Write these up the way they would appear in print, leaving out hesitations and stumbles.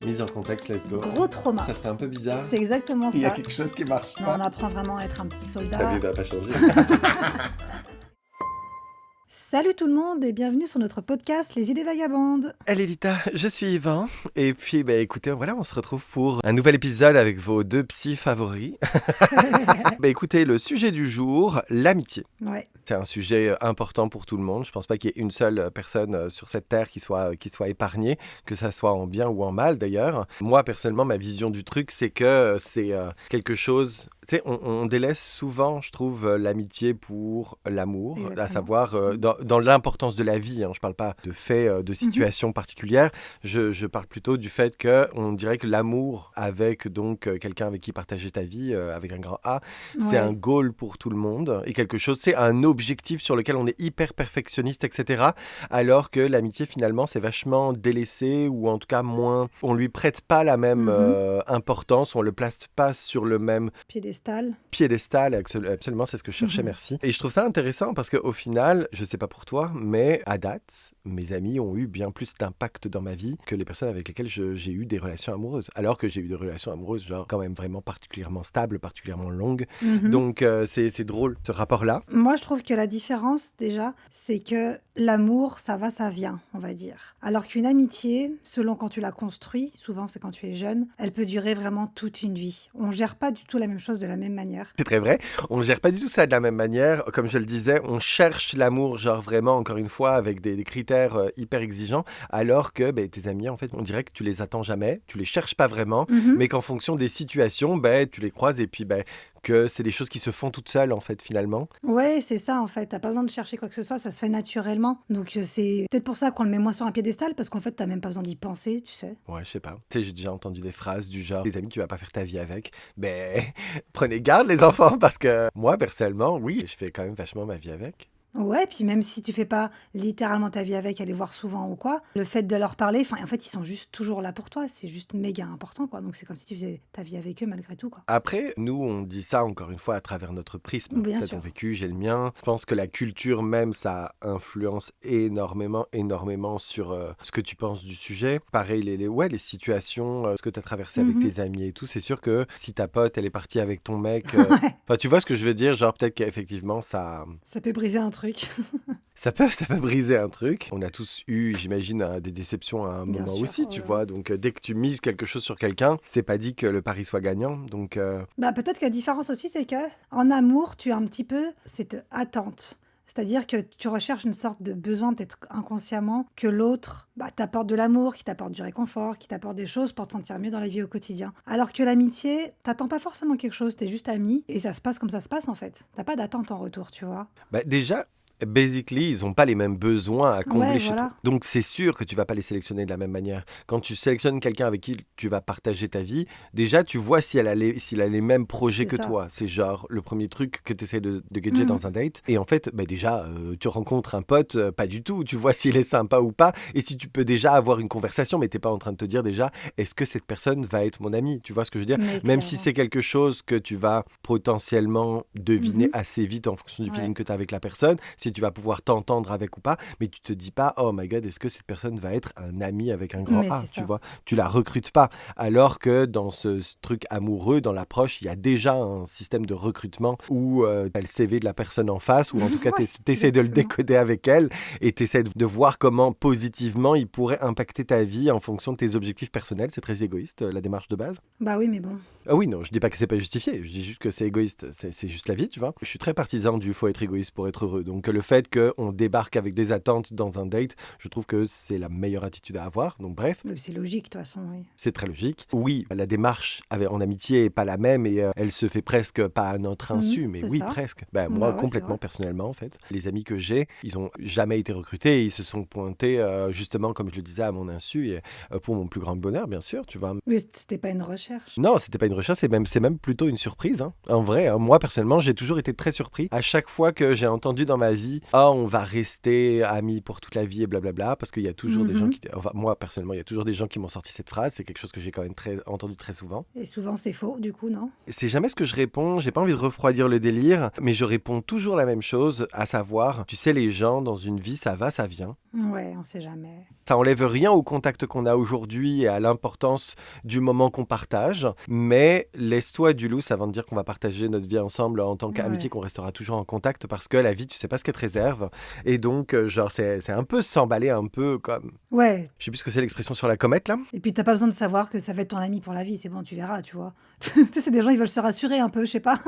Mise en contexte, let's go. Gros trauma. Ça serait un peu bizarre. C'est exactement Il y a ça. quelque chose qui marche Non, pas. on apprend vraiment à être un petit Ta soldat. vie va pas changer. Salut tout le monde et bienvenue sur notre podcast Les idées vagabondes. Hey Lilita, je suis Yvan. Et puis, écoutez, voilà, on se retrouve pour un nouvel épisode avec vos deux psys favoris. Écoutez, le sujet du jour, l'amitié. Ouais. C'est un sujet important pour tout le monde. Je pense pas qu'il y ait une seule personne sur cette terre qui soit épargnée, que ça soit en bien ou en mal d'ailleurs. Moi, personnellement, ma vision du truc, c'est que c'est quelque chose... Tu sais, on délaisse souvent, je trouve, l'amitié pour l'amour, Exactement. à savoir dans l'importance de la vie. Hein. Je parle pas de faits, de situations particulières. Je parle plutôt du fait qu'on dirait que l'amour avec donc quelqu'un avec qui partager ta vie, avec un grand A, c'est un goal pour tout le monde et quelque chose, c'est un objectif sur lequel on est hyper perfectionniste, etc. Alors que l'amitié, finalement, c'est vachement délaissé ou en tout cas moins... On lui prête pas la même importance, on le place pas sur le même piédestal, absolument, c'est ce que je cherchais, merci. Et je trouve ça intéressant parce qu'au final, je sais pas pour toi, mais à date, mes amis ont eu bien plus d'impact dans ma vie que les personnes avec lesquelles j'ai eu des relations amoureuses. Alors que j'ai eu des relations amoureuses, genre quand même vraiment particulièrement stables, particulièrement longues. Donc c'est drôle, ce rapport-là. Moi, je trouve que la différence, déjà, c'est que l'amour, ça va, ça vient, on va dire. Alors qu'une amitié, selon quand tu la construis, souvent c'est quand tu es jeune, elle peut durer vraiment toute une vie. On gère pas du tout la même chose de la même manière. C'est très vrai. On ne gère pas du tout ça de la même manière. Comme je le disais, on cherche l'amour, genre vraiment, encore une fois, avec des critères hyper exigeants, alors que tes amis, en fait, on dirait que tu les attends jamais, tu les cherches pas vraiment, mais qu'en fonction des situations, tu les croises et puis que c'est des choses qui se font toutes seules, en fait, finalement. Ouais, c'est ça en fait. T'as pas besoin de chercher quoi que ce soit, ça se fait naturellement. Donc c'est peut-être pour ça qu'on le met moins sur un piédestal, parce qu'en fait t'as même pas besoin d'y penser, tu sais. Ouais, je sais pas. Tu sais, j'ai déjà entendu des phrases du genre, les amis, tu vas pas faire ta vie avec. Prenez garde, les enfants, parce que moi, personnellement, oui, je fais quand même vachement ma vie avec. Ouais, puis même si tu fais pas littéralement ta vie avec, aller voir souvent ou quoi, le fait de leur parler, en fait, ils sont juste toujours là pour toi. C'est juste méga important, quoi. Donc c'est comme si tu faisais ta vie avec eux malgré tout, quoi. Après, nous, on dit ça encore une fois à travers notre prisme. Bien T'as sûr. ton vécu, j'ai le mien. Je pense que la culture même, ça influence énormément sur ce que tu penses du sujet. Pareil, les situations, ce que tu as traversé avec tes amis et tout. C'est sûr que si ta pote, elle est partie avec ton mec... Ouais, tu vois ce que je veux dire? Genre, peut-être qu'effectivement, ça... ça peut briser un truc. Ça peut briser un truc. On a tous eu, j'imagine, des déceptions à un Bien moment sûr, aussi, tu ouais. vois. Donc, dès que tu mises quelque chose sur quelqu'un, c'est pas dit que le pari soit gagnant. Donc, Peut-être que la différence aussi, c'est que en amour, tu as un petit peu cette attente. C'est-à-dire que tu recherches une sorte de besoin, peut-être inconsciemment, que l'autre t'apporte de l'amour, qui t'apporte du réconfort, qui t'apporte des choses pour te sentir mieux dans la vie au quotidien. Alors que l'amitié, t'attends pas forcément quelque chose, t'es juste ami, et ça se passe comme ça se passe en fait. T'as pas d'attente en retour, tu vois. déjà, basically, ils n'ont pas les mêmes besoins à combler Ouais, chez voilà. toi. Donc, c'est sûr que tu vas pas les sélectionner de la même manière. Quand tu sélectionnes quelqu'un avec qui tu vas partager ta vie, déjà, tu vois s'il a les mêmes projets C'est que ça. toi. C'est genre le premier truc que tu essaies de gager dans un date. Et en fait, déjà, tu rencontres un pote, pas du tout. Tu vois s'il est sympa ou pas. Et si tu peux déjà avoir une conversation, mais tu n'es pas en train de te dire déjà, est-ce que cette personne va être mon ami? Tu vois ce que je veux dire? Mais Même si clairement. c'est quelque chose que tu vas potentiellement deviner assez vite en fonction du feeling que tu as avec la personne, si tu vas pouvoir t'entendre avec ou pas, mais tu te dis pas, oh my god, est-ce que cette personne va être un ami avec un grand Mais A, c'est tu ça. vois? Tu la recrutes pas. Alors que dans ce truc amoureux, dans l'approche, il y a déjà un système de recrutement où t'as le CV de la personne en face, ou en tout cas, Ouais, t'essaies de le exactement. décoder avec elle, et t'essaies de voir comment positivement il pourrait impacter ta vie en fonction de tes objectifs personnels. C'est très égoïste, la démarche de base. Bah oui, mais bon. Ah oui, non, je dis pas que c'est pas justifié, je dis juste que c'est égoïste, c'est juste la vie, tu vois. Je suis très partisan du faut être égoïste pour être heureux. Donc le fait qu'on débarque avec des attentes dans un date, je trouve que c'est la meilleure attitude à avoir. Donc bref, C'est logique, de toute façon, oui. c'est très logique. Oui, la démarche en amitié est pas la même et elle se fait presque pas à notre insu, mais C'est oui, ça. presque. Moi, Bah ouais, c'est complètement vrai. personnellement, en fait. Les amis que j'ai, ils ont jamais été recrutés et ils se sont pointés, justement, comme je le disais, à mon insu et pour mon plus grand bonheur, bien sûr, tu vois. Mais c'était pas une recherche. Non, c'était pas une recherche, c'est même plutôt une surprise. Hein. En vrai, hein, moi personnellement, j'ai toujours été très surpris. À chaque fois que j'ai entendu dans ma vie, on va rester amis pour toute la vie et blablabla, parce qu'il y a toujours des gens qui, enfin, moi personnellement, il y a toujours des gens qui m'ont sorti cette phrase. C'est quelque chose que j'ai quand même entendu très souvent. Et souvent c'est faux, du coup, non? C'est jamais ce que je réponds. J'ai pas envie de refroidir le délire, mais je réponds toujours la même chose, à savoir, tu sais, les gens dans une vie, ça va, ça vient. Ouais, on sait jamais. Ça enlève rien au contact qu'on a aujourd'hui et à l'importance du moment qu'on partage, mais laisse-toi du lousse avant de dire qu'on va partager notre vie ensemble en tant qu'amitié, Ouais. qu'on restera toujours en contact, parce que la vie, tu sais pas ce qu'elle te réserve. Et donc, genre, c'est un peu s'emballer un peu comme... Ouais. Je sais plus ce que c'est l'expression sur la comète, là. Et puis t'as pas besoin de savoir que ça va être ton ami pour la vie, c'est bon, tu verras, tu vois. Tu sais, c'est des gens, ils veulent se rassurer un peu, je sais pas.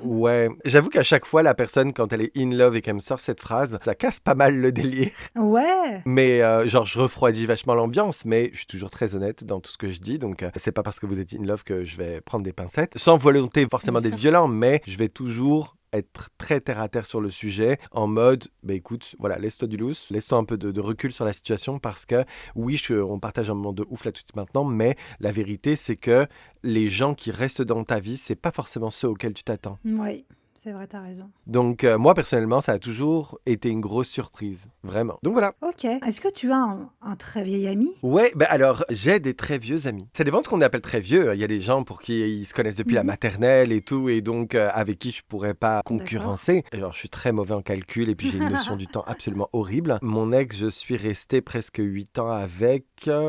Ouais, j'avoue qu'à chaque fois, la personne, quand elle est in love et qu'elle me sort cette phrase, ça casse pas mal le délire. Ouais. Mais genre, je refroidis vachement l'ambiance, mais je suis toujours très honnête dans tout ce que je dis. Donc, c'est pas parce que vous êtes in love que je vais prendre des pincettes. Sans volonté forcément Bien d'être sûr. violent, mais je vais toujours être très terre à terre sur le sujet, en mode, bah écoute, voilà, laisse-toi du loose, laisse-toi un peu de recul sur la situation, parce que oui, on partage un moment de ouf là tout de suite maintenant, mais la vérité, c'est que les gens qui restent dans ta vie, c'est pas forcément ceux auxquels tu t'attends. Oui, c'est vrai, t'as raison. Donc, moi, personnellement, ça a toujours été une grosse surprise, vraiment. Donc voilà. Ok. Est-ce que tu as un très vieil ami? Ouais, ben alors, j'ai des très vieux amis. Ça dépend de ce qu'on appelle très vieux. Il y a des gens pour qui ils se connaissent depuis la Mhm. maternelle et tout, et donc avec qui je pourrais pas D'accord. concurrencer. Alors, je suis très mauvais en calcul et puis j'ai une notion du temps absolument horrible. Mon ex, je suis resté presque 8 ans avec,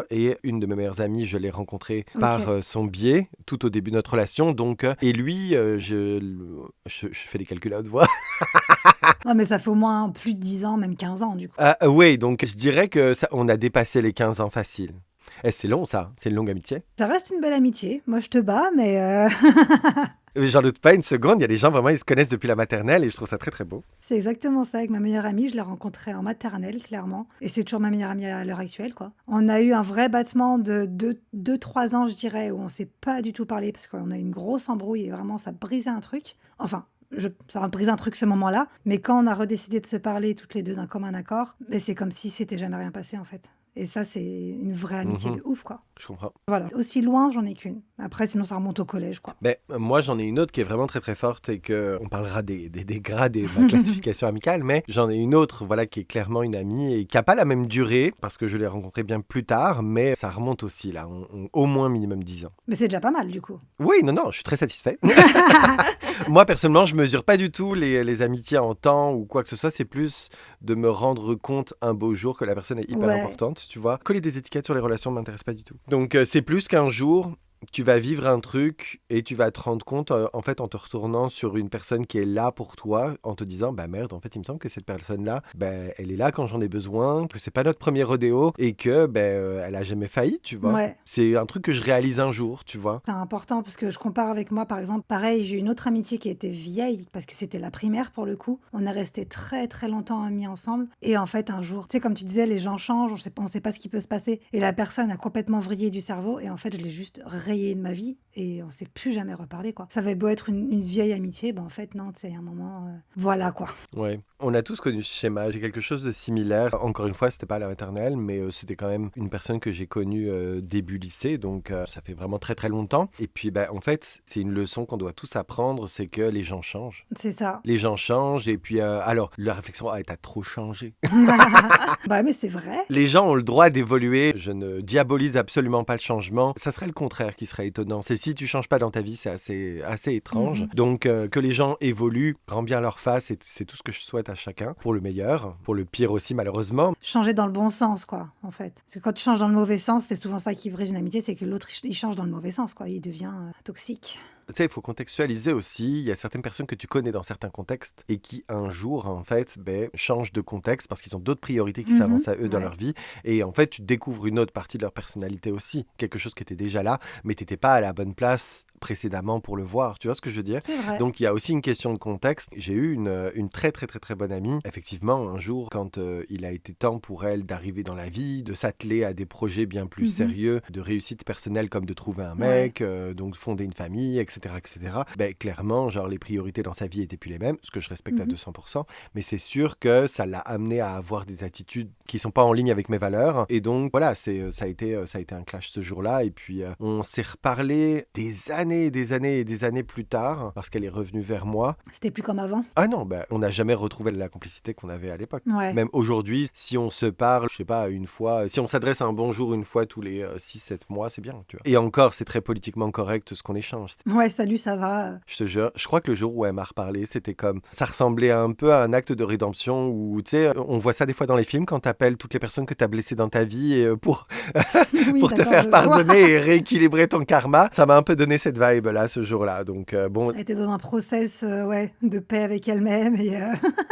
et une de mes meilleures amies, je l'ai rencontrée par Ok. son biais, tout au début de notre relation. Donc, et lui, je fais des calculs à haute voix. Non, mais ça fait au moins plus de 10 ans, même 15 ans, du coup. Oui, donc je dirais que ça, on a dépassé les 15 ans facile. Eh, c'est long ça, c'est une longue amitié. Ça reste une belle amitié. Moi, je te bats, mais J'en doute pas une seconde, il y a des gens vraiment, ils se connaissent depuis la maternelle et je trouve ça très très beau. c'est exactement ça avec ma meilleure amie. Je l'ai rencontrée en maternelle, clairement. Et c'est toujours ma meilleure amie à l'heure actuelle, quoi. On a eu un vrai battement de 2-3 ans, je dirais, où on s'est pas du tout parlé parce qu'on a eu une grosse embrouille et vraiment, ça brisait un truc. Enfin, ça a brisé un truc ce moment-là. Mais quand on a redécidé de se parler toutes les deux d'un commun accord, mais c'est comme si c'était jamais rien passé, en fait. Et ça, c'est une vraie amitié de ouf, quoi. Je comprends. Voilà. Aussi loin, j'en ai qu'une. Après, sinon, ça remonte au collège, quoi. Ben, moi, j'en ai une autre qui est vraiment très très forte et que on parlera des grades et de ma classification amicale, mais j'en ai une autre, voilà, qui est clairement une amie et qui a pas la même durée parce que je l'ai rencontrée bien plus tard, mais ça remonte aussi là, au moins minimum 10 ans. Mais c'est déjà pas mal, du coup. Oui, non, je suis très satisfait. Moi, personnellement, je mesure pas du tout les amitiés en temps ou quoi que ce soit. C'est plus de me rendre compte un beau jour que la personne est hyper Ouais. importante, tu vois. Coller des étiquettes sur les relations ne m'intéresse pas du tout. Donc, c'est plus qu'un jour, tu vas vivre un truc et tu vas te rendre compte, en fait, en te retournant sur une personne qui est là pour toi, en te disant, bah merde, en fait, il me semble que cette personne-là, ben, elle est là quand j'en ai besoin, que c'est pas notre premier rodéo et que, ben, elle a jamais failli, tu vois. Ouais. C'est un truc que je réalise un jour, tu vois. C'est important parce que je compare avec moi, par exemple. Pareil, j'ai une autre amitié qui était vieille parce que c'était la primaire pour le coup. On est resté très très longtemps amis ensemble. Et en fait, un jour, tu sais, comme tu disais, les gens changent, on sait pas ce qui peut se passer. Et la personne a complètement vrillé du cerveau. Et en fait, je l'ai juste rayé de ma vie et on s'est plus jamais reparlé, quoi. Ça avait beau être une vieille amitié, ben en fait, non, tu sais, un moment, voilà, quoi. Ouais, on a tous connu ce schéma. J'ai quelque chose de similaire. Encore une fois, c'était pas à la maternelle, mais c'était quand même une personne que j'ai connue début lycée, donc ça fait vraiment très très longtemps. Et puis, ben, en fait, c'est une leçon qu'on doit tous apprendre, c'est que les gens changent. C'est ça. Les gens changent, et puis, alors, la réflexion, ah, t'as trop changé. Bah, mais c'est vrai. Les gens ont le droit d'évoluer. Je ne diabolise absolument pas le changement. Ça serait le contraire qui serait étonnant. C'est si tu changes pas dans ta vie, c'est assez étrange. Donc, que les gens évoluent, rend bien leur face, et c'est tout ce que je souhaite à chacun. Pour le meilleur, pour le pire aussi, malheureusement. Changer dans le bon sens, quoi, en fait. Parce que quand tu changes dans le mauvais sens, c'est souvent ça qui brise une amitié, c'est que l'autre, il change dans le mauvais sens, quoi. Il devient toxique. Tu sais, il faut contextualiser aussi. Il y a certaines personnes que tu connais dans certains contextes et qui, un jour, en fait, ben, changent de contexte parce qu'ils ont d'autres priorités qui s'avancent à eux dans Ouais. leur vie. Et en fait, tu découvres une autre partie de leur personnalité aussi. Quelque chose qui était déjà là, mais tu n'étais pas à la bonne place précédemment pour le voir. Tu vois ce que je veux dire? C'est vrai. Donc, il y a aussi une question de contexte. J'ai eu une très, très, très, très bonne amie. Effectivement, un jour, quand il a été temps pour elle d'arriver dans la vie, de s'atteler à des projets bien plus sérieux, de réussite personnelle comme de trouver un mec, donc fonder une famille, etc., ben, clairement, genre, les priorités dans sa vie étaient plus les mêmes, ce que je respecte à 200%. Mais c'est sûr que ça l'a amené à avoir des attitudes qui sont pas en ligne avec mes valeurs. Et donc, voilà, ça a été un clash ce jour-là. Et puis, on s'est reparlé des années années et des années et des années plus tard, parce qu'elle est revenue vers moi. C'était plus comme avant. Ah non, on n'a jamais retrouvé la complicité qu'on avait à l'époque. Ouais. Même aujourd'hui, si on se parle, je sais pas, une fois, si on s'adresse à un bonjour une fois tous les 6-7 mois, c'est bien, tu vois. Et encore, c'est très politiquement correct ce qu'on échange. Ouais, salut, ça va. Je te jure, je crois que le jour où elle m'a reparlé, c'était comme... Ça ressemblait un peu à un acte de rédemption où, tu sais, on voit ça des fois dans les films quand t'appelles toutes les personnes que t'as blessées dans ta vie et, Oui, pour te d'accord, faire je vois. pardonner et rééquilibrer ton karma. Ça m'a un peu donné cette vibe-là, ce jour-là. Donc, bon, Elle était dans un process de paix avec elle-même.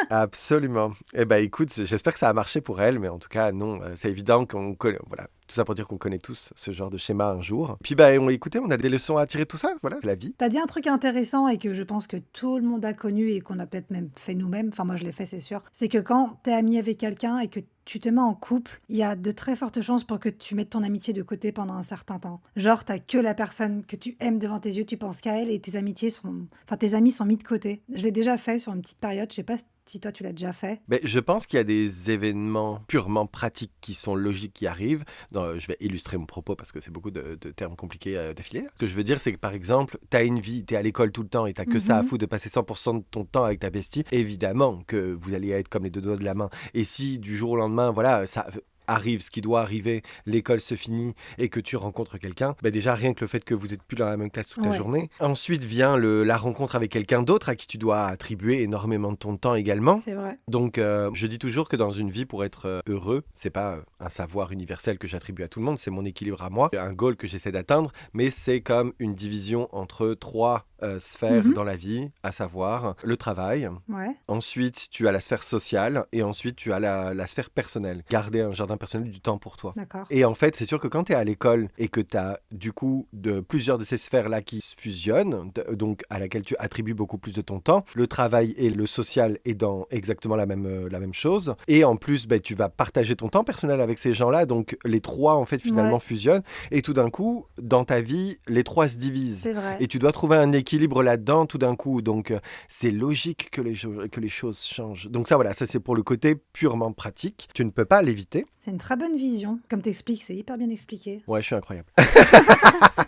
absolument. Eh ben, écoute, j'espère que ça a marché pour elle, mais en tout cas, non, c'est évident qu'on connaît... Voilà. Tout ça pour dire qu'on connaît tous ce genre de schéma un jour. Puis, écoutez, on a des leçons à tirer de tout ça. Voilà, c'est la vie. T'as dit un truc intéressant et que je pense que tout le monde a connu et qu'on a peut-être même fait nous-mêmes, enfin moi je l'ai fait c'est sûr, c'est que quand t'es ami avec quelqu'un et que tu te mets en couple, il y a de très fortes chances pour que tu mettes ton amitié de côté pendant un certain temps. Genre t'as que la personne que tu aimes devant tes yeux, tu penses qu'à elle et tes amis sont mis de côté. Je l'ai déjà fait sur une petite période, je sais pas si toi tu l'as déjà fait. Mais je pense qu'il y a des événements purement pratiques qui sont logiques qui arrivent. Je vais illustrer mon propos parce que c'est beaucoup de termes compliqués d'affilée. Ce que je veux dire, c'est que par exemple, tu as une vie, tu es à l'école tout le temps et tu que ça à foutre de passer 100% de ton temps avec ta bestie. Évidemment que vous allez être comme les deux doigts de la main. Et si du jour au lendemain, voilà, ça arrive ce qui doit arriver, l'école se finit et que tu rencontres quelqu'un, déjà rien que le fait que vous n'êtes plus dans la même classe toute la journée. Ensuite vient la rencontre avec quelqu'un d'autre à qui tu dois attribuer énormément de ton temps également. C'est vrai. Donc je dis toujours que dans une vie, pour être heureux, c'est pas un savoir universel que j'attribue à tout le monde, c'est mon équilibre à moi, un goal que j'essaie d'atteindre, mais c'est comme une division entre 3 sphères dans la vie, à savoir le travail. Ouais. Ensuite, tu as la sphère sociale et ensuite tu as la sphère personnelle. Garder un jardin personnel, du temps pour toi. D'accord. Et en fait, c'est sûr que quand tu es à l'école et que tu as du coup plusieurs de ces sphères-là qui fusionnent, donc à laquelle tu attribues beaucoup plus de ton temps, le travail et le social est dans exactement la même chose. Et en plus, tu vas partager ton temps personnel avec ces gens-là, donc les 3 en fait finalement fusionnent. Et tout d'un coup, dans ta vie, les 3 se divisent. C'est vrai. Et tu dois trouver un équilibre là-dedans tout d'un coup. Donc c'est logique que les choses changent. Donc ça voilà, ça c'est pour le côté purement pratique. Tu ne peux pas l'éviter. C'est une très bonne vision. Comme t'expliques, c'est hyper bien expliqué. Ouais, je suis incroyable.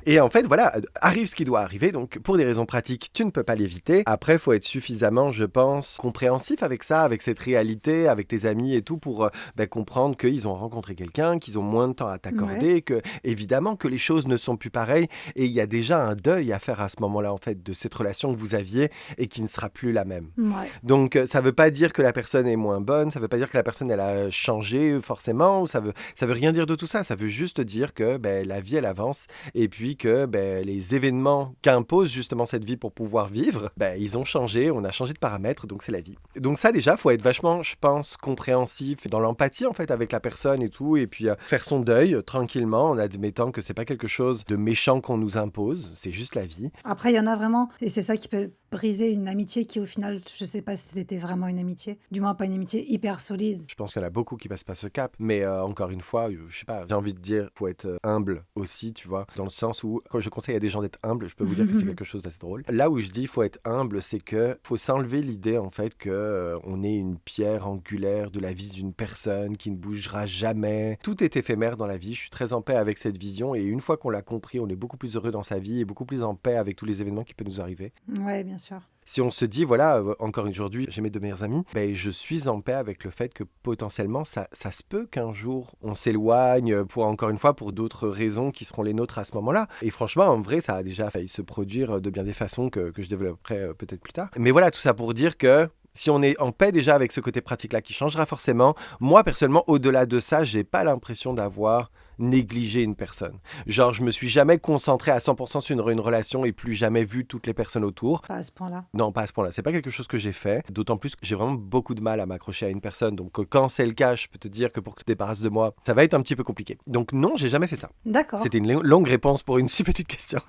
Et en fait, voilà, arrive ce qui doit arriver. Donc, pour des raisons pratiques, tu ne peux pas l'éviter. Après, il faut être suffisamment, je pense, compréhensif avec ça, avec cette réalité, avec tes amis et tout, pour comprendre qu'ils ont rencontré quelqu'un, qu'ils ont moins de temps à t'accorder, que évidemment que les choses ne sont plus pareilles. Et il y a déjà un deuil à faire à ce moment-là, en fait, de cette relation que vous aviez et qui ne sera plus la même. Ouais. Donc, ça ne veut pas dire que la personne est moins bonne, ça ne veut pas dire que la personne, elle a changé forcément. Ça veut rien dire de tout ça. Ça veut juste dire que la vie, elle avance et puis que les événements qu'impose justement cette vie pour pouvoir vivre, ils ont changé, on a changé de paramètres, donc c'est la vie. Donc ça, déjà, faut être vachement, je pense, compréhensif, dans l'empathie en fait avec la personne et tout, et puis faire son deuil tranquillement en admettant que c'est pas quelque chose de méchant qu'on nous impose, c'est juste la vie. Après, il y en a vraiment, et c'est ça qui peut briser une amitié qui, au final, je sais pas si c'était vraiment une amitié, du moins pas une amitié hyper solide. Je pense qu'il y en a beaucoup qui passent pas ce cap, mais encore une fois, je sais pas, j'ai envie de dire, faut être humble aussi, tu vois, dans le sens où, quand je conseille à des gens d'être humbles, je peux vous dire que c'est quelque chose d'assez drôle. Là où je dis faut être humble, c'est que faut s'enlever l'idée, en fait, que on est une pierre angulaire de la vie d'une personne qui ne bougera jamais. Tout est éphémère dans la vie, je suis très en paix avec cette vision, et une fois qu'on l'a compris, on est beaucoup plus heureux dans sa vie et beaucoup plus en paix avec tous les événements qui peuvent nous arriver. Ouais, bien sûr. Si on se dit, voilà, encore aujourd'hui, j'ai mes 2 meilleurs amis, je suis en paix avec le fait que potentiellement, ça se peut qu'un jour, on s'éloigne encore une fois, pour d'autres raisons qui seront les nôtres à ce moment-là. Et franchement, en vrai, ça a déjà failli se produire de bien des façons que je développerai peut-être plus tard. Mais voilà, tout ça pour dire que si on est en paix déjà avec ce côté pratique-là qui changera forcément, moi, personnellement, au-delà de ça, j'ai pas l'impression d'avoir négligé une personne. Genre, je me suis jamais concentré à 100% sur une relation et plus jamais vu toutes les personnes autour. Pas à ce point-là. Non, pas à ce point-là. C'est pas quelque chose que j'ai fait. D'autant plus que j'ai vraiment beaucoup de mal à m'accrocher à une personne. Donc, quand c'est le cas, je peux te dire que pour que tu te débarrasses de moi, ça va être un petit peu compliqué. Donc, non, j'ai jamais fait ça. D'accord. C'était une longue réponse pour une si petite question.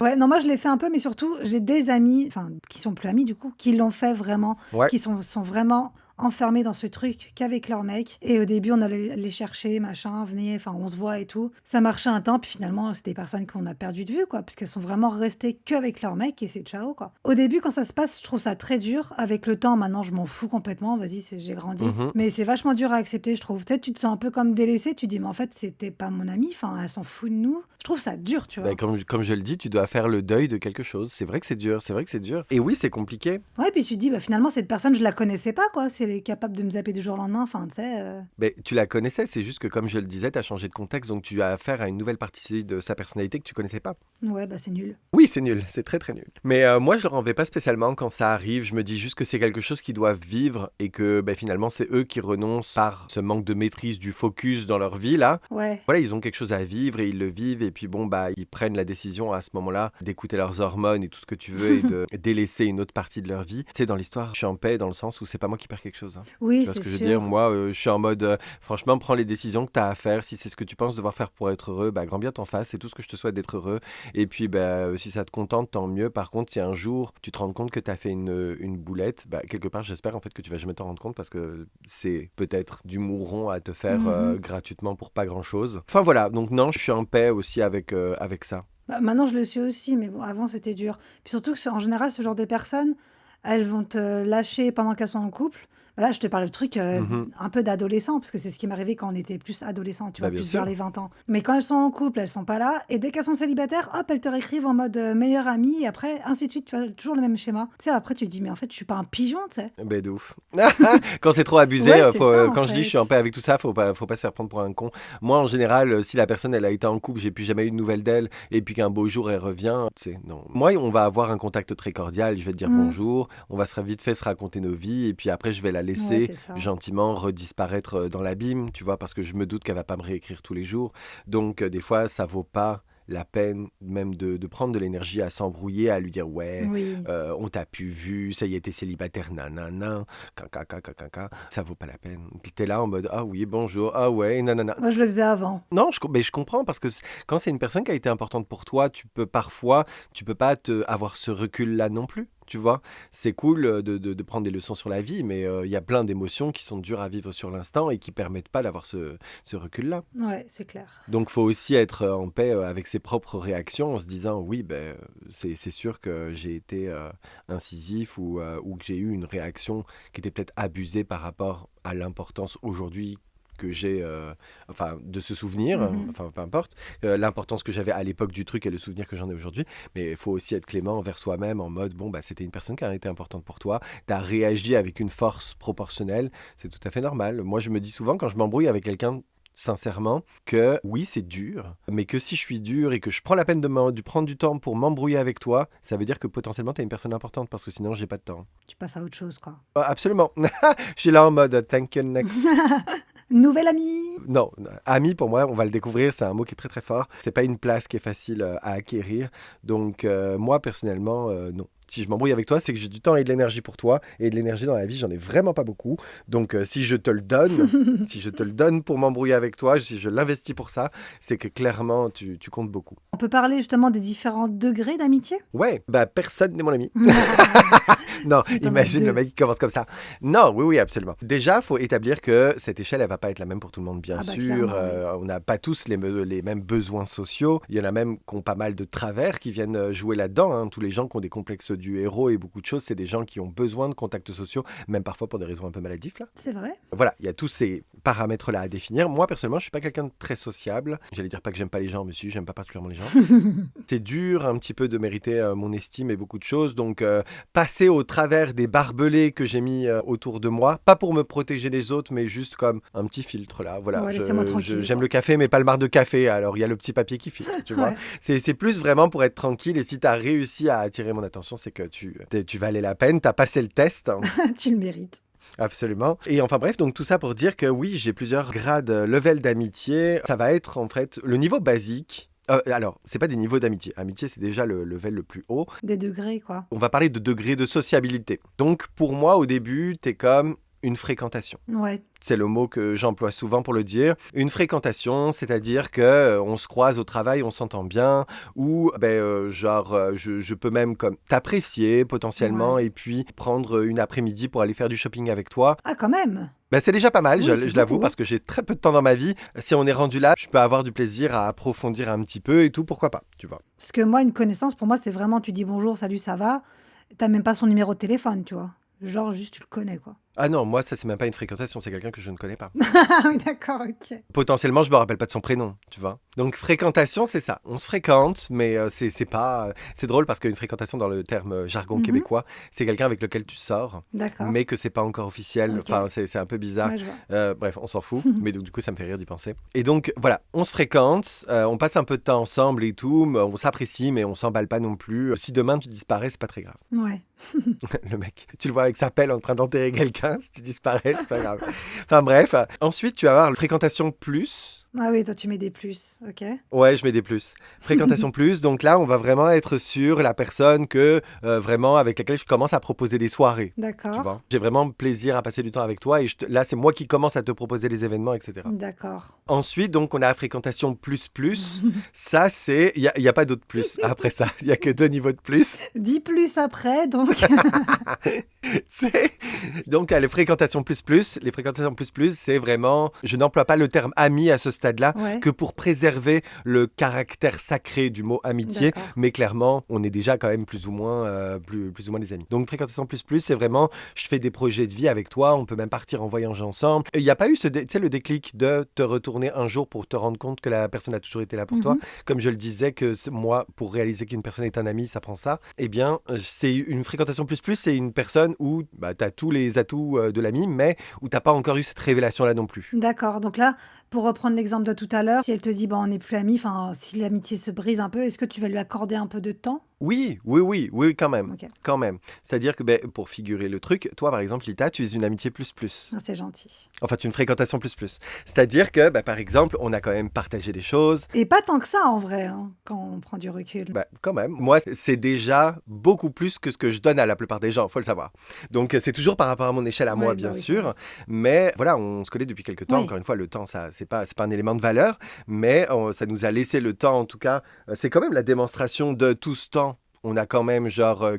Ouais, non, moi je l'ai fait un peu, mais surtout, j'ai des amis, enfin, qui sont plus amis du coup, qui l'ont fait vraiment, Ouais. qui sont vraiment enfermés dans ce truc qu'avec leur mec. Et au début, on allait les chercher, machin, venez, enfin, on se voit et tout. Ça marchait un temps, puis finalement, c'est des personnes qu'on a perdu de vue, quoi, parce qu'elles sont vraiment restées qu'avec leur mec et c'est ciao, quoi. Au début, quand ça se passe, je trouve ça très dur. Avec le temps, maintenant, je m'en fous complètement. Vas-y, j'ai grandi. Mhm. Mais c'est vachement dur à accepter, je trouve. Peut-être tu te sens un peu comme délaissé. Tu dis, mais en fait, c'était pas mon ami. Enfin, elle s'en fout de nous. Je trouve ça dur, tu vois. Ben, comme je le dis, tu dois faire le deuil de quelque chose. C'est vrai que c'est dur, c'est vrai que c'est dur. Et oui, c'est compliqué. Ouais, puis tu te dis, bah, finalement, cette personne, je la connaissais pas, quoi. Si elle est capable de me zapper du jour au lendemain, enfin, tu sais. Mais tu la connaissais, c'est juste que comme je le disais, tu as changé de contexte, donc tu as affaire à une nouvelle partie de sa personnalité que tu connaissais pas. Ouais, bah, c'est nul. Oui, c'est nul, c'est très très nul. Mais moi, je leur en vais pas spécialement quand ça arrive. Je me dis juste que c'est quelque chose qu'ils doivent vivre et que finalement, c'est eux qui renoncent par ce manque de maîtrise du focus dans leur vie là. Ouais. Voilà, ils ont quelque chose à vivre et ils le vivent et puis bon, ils prennent la décision à ce moment-là d'écouter leurs hormones et tout ce que tu veux et de délaisser une autre partie de leur vie. Tu sais, dans l'histoire, je suis en paix dans le sens où c'est pas moi qui perds quelque chose, hein. Oui, Tu vois ce c'est que je veux dire? sûr. Moi, je suis en mode, franchement, prends les décisions que tu as à faire. Si c'est ce que tu penses devoir faire pour être heureux, grand bien t'en fasses. C'est tout ce que je te souhaite d'être heureux. Et puis, si ça te contente, tant mieux. Par contre, si un jour tu te rends compte que tu as fait une boulette, quelque part, j'espère en fait que tu vas jamais t'en rendre compte parce que c'est peut-être du mouron à te faire Mhm. gratuitement pour pas grand-chose. Enfin voilà, donc non, je suis en paix aussi avec ça. Bah, maintenant, je le suis aussi, mais bon, avant, c'était dur. Puis surtout que, en général, ce genre de personnes, elles vont te lâcher pendant qu'elles sont en couple. Bah, là, je te parle de trucs Mhm. un peu d'adolescent, parce que c'est ce qui m'arrivait quand on était plus adolescent, tu vois, Bien plus vers sûr. les 20 ans. Mais quand elles sont en couple, elles sont pas là. Et dès qu'elles sont célibataires, hop, elles te réécrivent en mode meilleure amie. Et après, ainsi de suite, tu vois, toujours le même schéma. Tu sais, après, tu te dis, mais en fait, je suis pas un pigeon, tu sais. De ouf. Quand c'est trop abusé, Ouais, c'est ça, en quand je dis je suis en fait. paix avec tout ça, faut pas se faire prendre pour un con. Moi, en général, si la personne elle a été en couple, j'ai plus jamais eu de nouvelles d'elle, et puis qu'un beau jour elle revient, c'est non. Moi, on va avoir un contact très cordial. Je vais te dire Mm. bonjour, on va vite fait se raconter nos vies, et puis après je vais la Ouais, laisser c'est ça. gentiment redisparaître dans l'abîme, tu vois, parce que je me doute qu'elle va pas me réécrire tous les jours. Donc des fois, ça vaut pas la peine même de prendre de l'énergie à s'embrouiller, à lui dire ouais, Oui. on t'a plus vu, ça y est, t'es célibataire, nanana, caca, ça vaut pas la peine. T'es là en mode ah oui, bonjour, ah ouais, nanana. Moi, je le faisais avant. Non, mais je comprends parce que quand c'est une personne qui a été importante pour toi, tu peux pas avoir ce recul-là non plus. Tu vois, c'est cool de prendre des leçons sur la vie, mais il y a plein d'émotions qui sont dures à vivre sur l'instant et qui permettent pas d'avoir ce recul-là. Ouais, c'est clair. Donc, faut aussi être en paix avec ses propres réactions en se disant oui, c'est sûr que j'ai été incisif ou que j'ai eu une réaction qui était peut-être abusée par rapport à l'importance aujourd'hui que j'ai, de ce souvenir, Mhm. enfin peu importe, l'importance que j'avais à l'époque du truc et le souvenir que j'en ai aujourd'hui, mais il faut aussi être clément envers soi-même en mode, bon, c'était une personne qui a été importante pour toi, tu as réagi avec une force proportionnelle, c'est tout à fait normal. Moi, je me dis souvent quand je m'embrouille avec quelqu'un, sincèrement, que oui, c'est dur, mais que si je suis dur et que je prends la peine de prendre du temps pour m'embrouiller avec toi, ça veut dire que potentiellement tu es une personne importante parce que sinon j'ai pas de temps. Tu passes à autre chose, quoi. Absolument. Je suis là en mode thank you next. Nouvelle amie. Non, ami pour moi, on va le découvrir, c'est un mot qui est très très fort. C'est pas une place qui est facile à acquérir. Donc moi personnellement, non. Si je m'embrouille avec toi, c'est que j'ai du temps et de l'énergie pour toi. Et de l'énergie dans la vie, j'en ai vraiment pas beaucoup. Donc si je te le donne, si je te le donne pour m'embrouiller avec toi, si je l'investis pour ça, c'est que clairement tu comptes beaucoup. On peut parler justement des différents degrés d'amitié. Ouais, personne n'est mon ami. Non, Si t'en as imagine le deux. mec qui commence comme ça. Non, oui, oui, absolument. Déjà, faut établir que cette échelle, elle va pas être la même pour tout le monde, bien Ah bah sûr. clairement, oui. On n'a pas tous les mêmes besoins sociaux. Il y en a même qui ont pas mal de travers qui viennent jouer là-dedans, hein. Tous les gens qui ont des complexes du héros et beaucoup de choses, c'est des gens qui ont besoin de contacts sociaux, même parfois pour des raisons un peu maladifs, là. C'est vrai. Voilà, il y a tous ces paramètres-là à définir. Moi, personnellement, je suis pas quelqu'un de très sociable. J'allais dire pas que j'aime pas les gens, mais si, j'aime pas particulièrement les gens. C'est dur un petit peu de mériter mon estime et beaucoup de choses. Donc, passer au travers des barbelés que j'ai mis autour de moi, pas pour me protéger des autres, mais juste comme un petit filtre là. Voilà, Ouais, laissez-moi tranquille, j'aime quoi. le café, mais pas le marc de café. Alors, il y a le petit papier qui filtre, tu vois. Ouais, C'est plus vraiment pour être tranquille. Et si tu as réussi à attirer mon attention, c'est que tu valais la peine, tu as passé le test. tu le mérites. Absolument. Et enfin bref, donc tout ça pour dire que oui, j'ai plusieurs grades, level d'amitié. Ça va être en fait le niveau basique. Alors, c'est pas des niveaux d'amitié. Amitié, c'est déjà le level le plus haut. Des degrés, quoi. On va parler de degré de sociabilité. Donc, pour moi, au début, t'es comme une fréquentation. Ouais. C'est le mot que j'emploie souvent pour le dire. Une fréquentation, c'est-à-dire que on se croise au travail, on s'entend bien, ou je peux même comme t'apprécier potentiellement Ouais. et puis prendre une après-midi pour aller faire du shopping avec toi. Ah, quand même. C'est déjà pas mal, Oui, c'est je l'avoue, beaucoup. parce que j'ai très peu de temps dans ma vie. Si on est rendu là, je peux avoir du plaisir à approfondir un petit peu et tout, pourquoi pas, tu vois. Parce que moi, une connaissance, pour moi, c'est vraiment, tu dis bonjour, salut, ça va. T'as même pas son numéro de téléphone, tu vois. Genre, juste, tu le connais, quoi. Ah non, moi, ça, c'est même pas une fréquentation, c'est quelqu'un que je ne connais pas. Ah oui, d'accord, ok. Potentiellement, je me rappelle pas de son prénom, tu vois. Donc, fréquentation, c'est ça. On se fréquente, mais c'est pas. C'est drôle parce qu'une fréquentation, dans le terme jargon Mhm. québécois, c'est quelqu'un avec lequel tu sors, D'accord. mais que c'est pas encore officiel. Ok. Enfin, c'est un peu bizarre. Ouais, je vois. Bref, on s'en fout, mais donc, du coup, ça me fait rire d'y penser. Et donc, voilà, on se fréquente, on passe un peu de temps ensemble et tout, mais on s'apprécie, mais on s'emballe pas non plus. Si demain tu disparais, c'est pas très grave. Ouais. Le mec, tu le vois avec sa pelle en train d'enterrer quelqu'un, si tu disparais, c'est pas grave. Enfin bref, ensuite tu vas avoir le fréquentation plus. Ah oui, toi, tu mets des plus. Ok. Ouais, je mets des plus. Fréquentation plus, donc là, on va vraiment être sur la personne que vraiment avec laquelle je commence à proposer des soirées. Tu D'accord. vois, j'ai vraiment plaisir à passer du temps avec toi et là, c'est moi qui commence à te proposer les événements, etc. D'accord. Ensuite, donc, on a la fréquentation plus plus. Ça, c'est. Il y a pas d'autre plus après ça. Il y a que 2 niveaux de plus. 10 plus après, donc. C'est... Donc, les fréquentations plus plus. Les fréquentations plus plus, c'est vraiment... Je n'emploie pas le terme ami à ce stade-là Ouais. que pour préserver le caractère sacré du mot amitié. D'accord. Mais clairement, on est déjà quand même plus ou moins des amis. Donc, fréquentation plus plus, c'est vraiment... Je fais des projets de vie avec toi. On peut même partir en voyage ensemble. Il n'y a pas eu le déclic de te retourner un jour pour te rendre compte que la personne a toujours été là pour toi. Mhm. Comme je le disais, que moi, pour réaliser qu'une personne est un ami, ça prend ça. Eh bien, c'est une fréquentation plus plus, c'est une personne où tu as tous les atouts de l'ami, mais où tu n'as pas encore eu cette révélation-là non plus. D'accord. Donc là, pour reprendre l'exemple de tout à l'heure, si elle te dit, on n'est plus amis, enfin, si l'amitié se brise un peu, est-ce que tu vas lui accorder un peu de temps? Oui, quand même. Ok. Quand même. C'est-à-dire que, pour figurer le truc, toi, par exemple, Lita, tu es une amitié plus plus. Ah, c'est gentil. Enfin, tu es une fréquentation plus plus. C'est-à-dire que, par exemple, on a quand même partagé des choses. Et pas tant que ça, en vrai, hein, quand on prend du recul. Quand même. Moi, c'est déjà beaucoup plus que ce que je donne à la plupart des gens, faut le savoir. Donc, c'est toujours par rapport à mon échelle à moi, Ouais, bien oui, sûr. Mais voilà, on se connaît depuis quelques temps. Oui. Encore une fois, le temps, ça, c'est pas un élément de valeur, mais ça nous a laissé le temps, en tout cas. C'est quand même la démonstration de tout ce temps. On a quand même,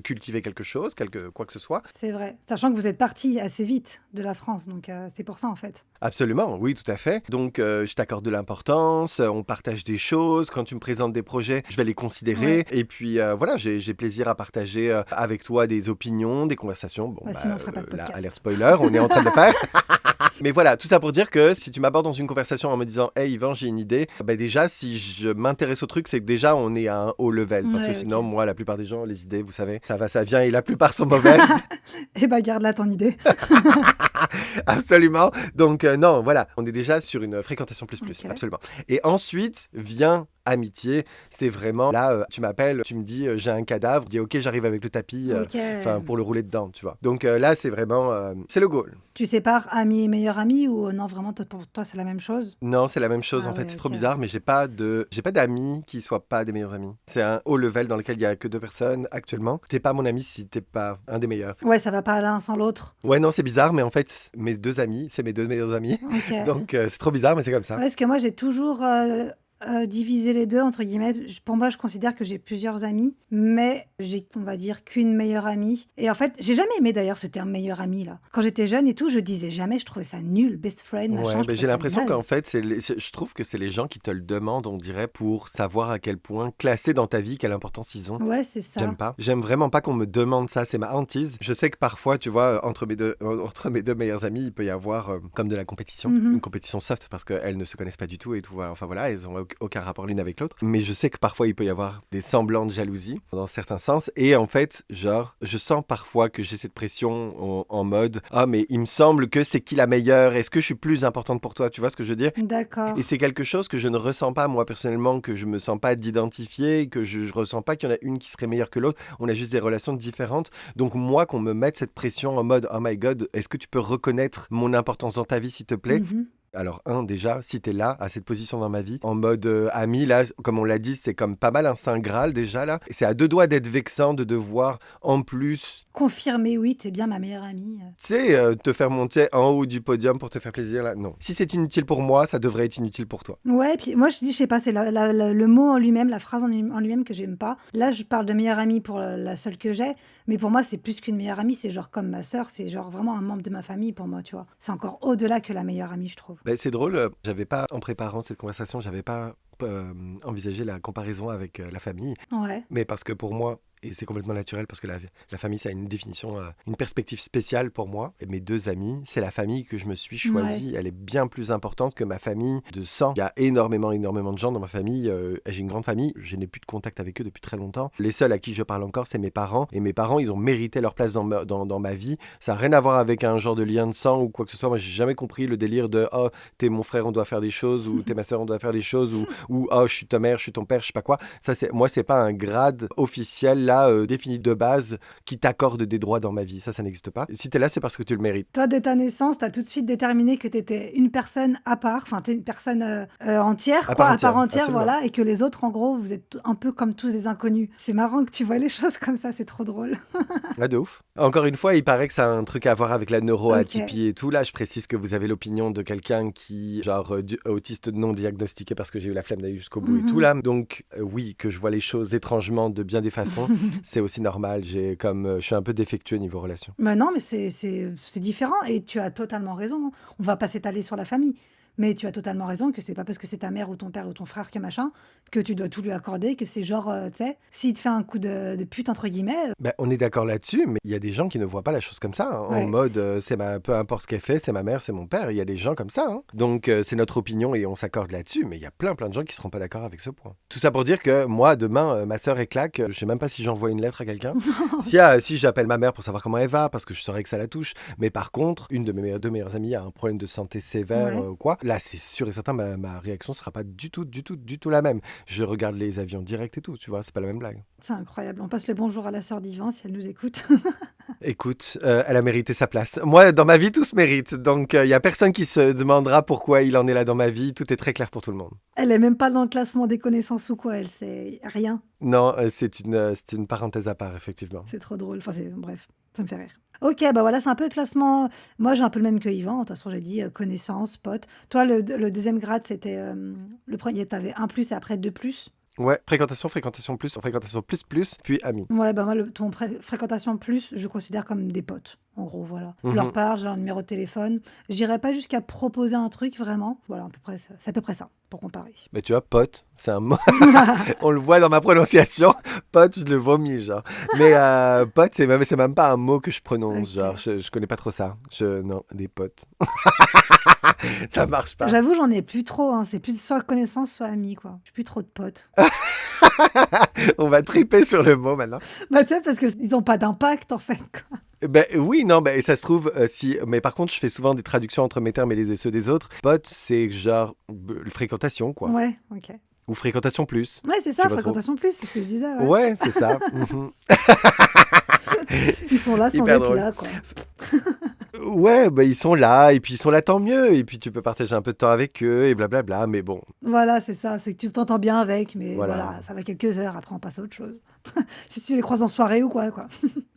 cultivé quelque chose, quoi que ce soit. C'est vrai. Sachant que vous êtes parti assez vite de la France, donc c'est pour ça, en fait. Absolument, oui, tout à fait. Donc, je t'accorde de l'importance, on partage des choses. Quand tu me présentes des projets, je vais les considérer. Ouais. Et puis, voilà, j'ai plaisir à partager avec toi des opinions, des conversations. Bon, Sinon, on ferait pas de là, podcast. alerte spoiler, on est en train de le faire. Mais voilà, tout ça pour dire que si tu m'abordes dans une conversation en me disant « Hey Yvan, j'ai une idée », déjà, si je m'intéresse au truc, c'est que déjà, on est à un haut level. Parce que Ouais, sinon, ok. moi, la plupart des gens, les idées, vous savez, ça va, ça vient et la plupart sont mauvaises. Eh ben, garde là ton idée. Absolument. Donc, non, voilà, on est déjà sur une fréquentation plus plus, Ok. absolument. Et ensuite vient amitié. C'est vraiment là, tu m'appelles, tu me dis j'ai un cadavre, je dis ok, j'arrive avec le tapis, Ok. pour le rouler dedans, tu vois. Donc là, c'est vraiment, c'est le goal. Tu sépares ami et meilleur ami ou non, vraiment, pour toi, c'est la même chose? Non, c'est la même chose Ah en fait. ouais, C'est trop ok. bizarre, mais j'ai pas d'amis qui soient pas des meilleurs amis. C'est un haut level dans lequel il y a que 2 personnes actuellement. T'es pas mon ami si t'es pas un des meilleurs. Ouais, ça va pas l'un sans l'autre. Ouais, non, c'est bizarre, mais en fait, mes 2 amis, c'est mes 2 meilleurs amis. Ok. Donc c'est trop bizarre, mais c'est comme ça. Ouais, parce que moi, j'ai toujours divisé les deux, entre guillemets. Pour moi, je considère que j'ai plusieurs amis, mais j'ai, on va dire, qu'une meilleure amie. Et en fait, j'ai jamais aimé d'ailleurs ce terme meilleur ami, là. Quand j'étais jeune et tout, je disais jamais, je trouvais ça nul, best friend, machin. Ouais, je trouvais j'ai ça l'impression naze. qu'en fait, je trouve que c'est les gens qui te le demandent, on dirait, pour savoir à quel point classer dans ta vie, quelle importance ils ont. Ouais, c'est ça. J'aime pas. J'aime vraiment pas qu'on me demande ça, c'est ma hantise. Je sais que parfois, tu vois, entre mes deux meilleurs amis, il peut y avoir comme de la compétition. Mhm. Une compétition soft parce qu'elles ne se connaissent pas du tout et tout. Enfin voilà, elles ont aucun rapport l'une avec l'autre. Mais je sais que parfois, il peut y avoir des semblants de jalousie dans certains sens. Et en fait, je sens parfois que j'ai cette pression en mode « Ah, mais il me semble que c'est qui la meilleure? Est-ce que je suis plus importante pour toi? » Tu vois ce que je veux dire? D'accord. Et c'est quelque chose que je ne ressens pas, moi, personnellement, que je me sens pas d'identifier, que je ressens pas qu'il y en a une qui serait meilleure que l'autre. On a juste des relations différentes. Donc, moi, qu'on me mette cette pression en mode « Oh my God, est-ce que tu peux reconnaître mon importance dans ta vie, s'il te plaît? Mhm. Alors, déjà, si t'es là, à cette position dans ma vie, en mode ami, là, comme on l'a dit, c'est comme pas mal un saint Graal déjà, là. C'est à deux doigts d'être vexant de devoir, en plus, Confirmé, oui, t'es bien ma meilleure amie. tu sais, te faire monter en haut du podium pour te faire plaisir, là. Non. Si c'est inutile pour moi, ça devrait être inutile pour toi. Ouais, puis moi je dis, je sais pas, c'est le mot en lui-même, la phrase en lui-même que j'aime pas. Là, je parle de meilleure amie pour la seule que j'ai, mais pour moi, c'est plus qu'une meilleure amie, c'est genre comme ma sœur, c'est genre vraiment un membre de ma famille pour moi, tu vois. C'est encore au-delà que la meilleure amie, je trouve. Ben, c'est drôle, j'avais pas, en préparant cette conversation, j'avais pas envisagé la comparaison avec la famille, Ouais. mais parce que pour moi, et c'est complètement naturel parce que la famille, ça a une définition, une perspective spéciale pour moi. Et mes deux amis, c'est la famille que je me suis choisie. Elle est bien plus importante que ma famille de sang. Il y a énormément de gens dans ma famille. J'ai une grande famille. Je n'ai plus de contact avec eux depuis très longtemps. Les seuls à qui je parle encore, c'est mes parents. Et mes parents, ils ont mérité leur place dans ma vie. Ça n'a rien à voir avec un genre de lien de sang ou quoi que ce soit. Moi, j'ai jamais compris le délire de « Oh, t'es mon frère, on doit faire des choses » ou « T'es ma soeur, on doit faire des choses » ou « Oh, je suis ta mère, je suis ton père, je sais pas quoi ». Ça, moi, c'est pas un grade officiel là, défini de base, qui t'accorde des droits dans ma vie. Ça n'existe pas. Et si t'es là, c'est parce que tu le mérites. Toi, dès ta naissance, t'as tout de suite déterminé que t'étais une personne à part, enfin, t'es une personne entière, À quoi, part à part entière, entière, absolument. voilà, et que les autres, en gros, vous êtes un peu comme tous des inconnus. C'est marrant que tu vois les choses comme ça, c'est trop drôle. Ah, de ouf. Encore une fois, il paraît que ça a un truc à voir avec la neuroatypie Ok. et tout. Là, je précise que vous avez l'opinion de quelqu'un qui, genre, autiste non diagnostiqué parce que j'ai eu la flemme d'aller jusqu'au bout et tout, Mhm. là. Donc, oui, que je vois les choses étrangement de bien des façons, c'est aussi normal. Je suis un peu défectueux niveau relation. Mais non, mais c'est différent et tu as totalement raison. On va pas s'étaler sur la famille. Mais tu as totalement raison que c'est pas parce que c'est ta mère ou ton père ou ton frère que machin que tu dois tout lui accorder, que c'est genre, tu sais, s'il te fait un coup de pute, entre guillemets, Ben, on est d'accord là-dessus, mais il y a des gens qui ne voient pas la chose comme ça, hein, en ouais. mode peu importe ce qu'elle fait, c'est ma mère, c'est mon père. Il y a des gens comme ça, hein. Donc c'est notre opinion et on s'accorde là-dessus, mais il y a plein de gens qui seront pas d'accord avec ce point. Tout ça pour dire que moi, demain, ma sœur est claque, je sais même pas si j'envoie une lettre à quelqu'un. Si j'appelle ma mère pour savoir comment elle va, parce que je saurais que ça la touche, mais par contre, une de mes deux meilleures amies a un problème de santé sévère Ouais. ou quoi, là c'est sûr et certain, ma réaction sera pas du tout la même. Je regarde les avions directs et tout, tu vois, c'est pas la même blague. C'est incroyable. On passe le bonjour à la sœur d'Yvan si elle nous écoute. Écoute, elle a mérité sa place. Moi, dans ma vie, tout se mérite. Donc, il n'y a personne qui se demandera pourquoi il en est là dans ma vie. Tout est très clair pour tout le monde. Elle est même pas dans le classement des connaissances ou quoi, elle sait rien. Non, c'est une parenthèse à part, effectivement. C'est trop drôle. Enfin, bref, ça me fait rire. Ok, bah voilà, c'est un peu le classement. Moi, j'ai un peu le même que Yvan. De toute façon, j'ai dit connaissances, potes. Toi, le deuxième grade, c'était le premier, t'avais un plus et après deux plus. Ouais, fréquentation plus, puis ami. Ouais, bah moi, ton fréquentation plus, je considère comme des potes. En gros, voilà. Je leur Mhm. parle, j'ai leur numéro de téléphone. Je dirais pas jusqu'à proposer un truc, vraiment. Voilà, à peu près, c'est à peu près ça, pour comparer. Mais tu vois, pote, c'est un mot. On le voit dans ma prononciation. Pote, je le vomis, genre. Mais pote, c'est même pas un mot que je prononce, Ok. genre. Je connais pas trop ça. Non, des potes. Ça marche pas. J'avoue, j'en ai plus trop, hein. C'est plus soit connaissance, soit ami, quoi. J'ai plus trop de potes. On va triper sur le mot maintenant. Bah, tu sais, parce qu'ils ont pas d'impact, en fait, quoi. Ben oui, non, ben ça se trouve, si. Mais par contre, je fais souvent des traductions entre mes termes et ceux des autres. Pote, c'est genre fréquentation, quoi. Ouais, ok. Ou fréquentation plus. Ouais, c'est Tu ça, vois trop. fréquentation plus, c'est ce que je disais, ouais. Ouais, c'est ça. Mhm. Ils sont là sans Hyper être drôle. là, quoi. Ouais, ben ils sont là, et puis ils sont là, tant mieux. Et puis tu peux partager un peu de temps avec eux, et blablabla. Mais bon, Voilà, c'est ça, c'est que tu t'entends bien avec, mais voilà. voilà, ça va quelques heures, après on passe à autre chose. Si tu les croises en soirée ou quoi, quoi.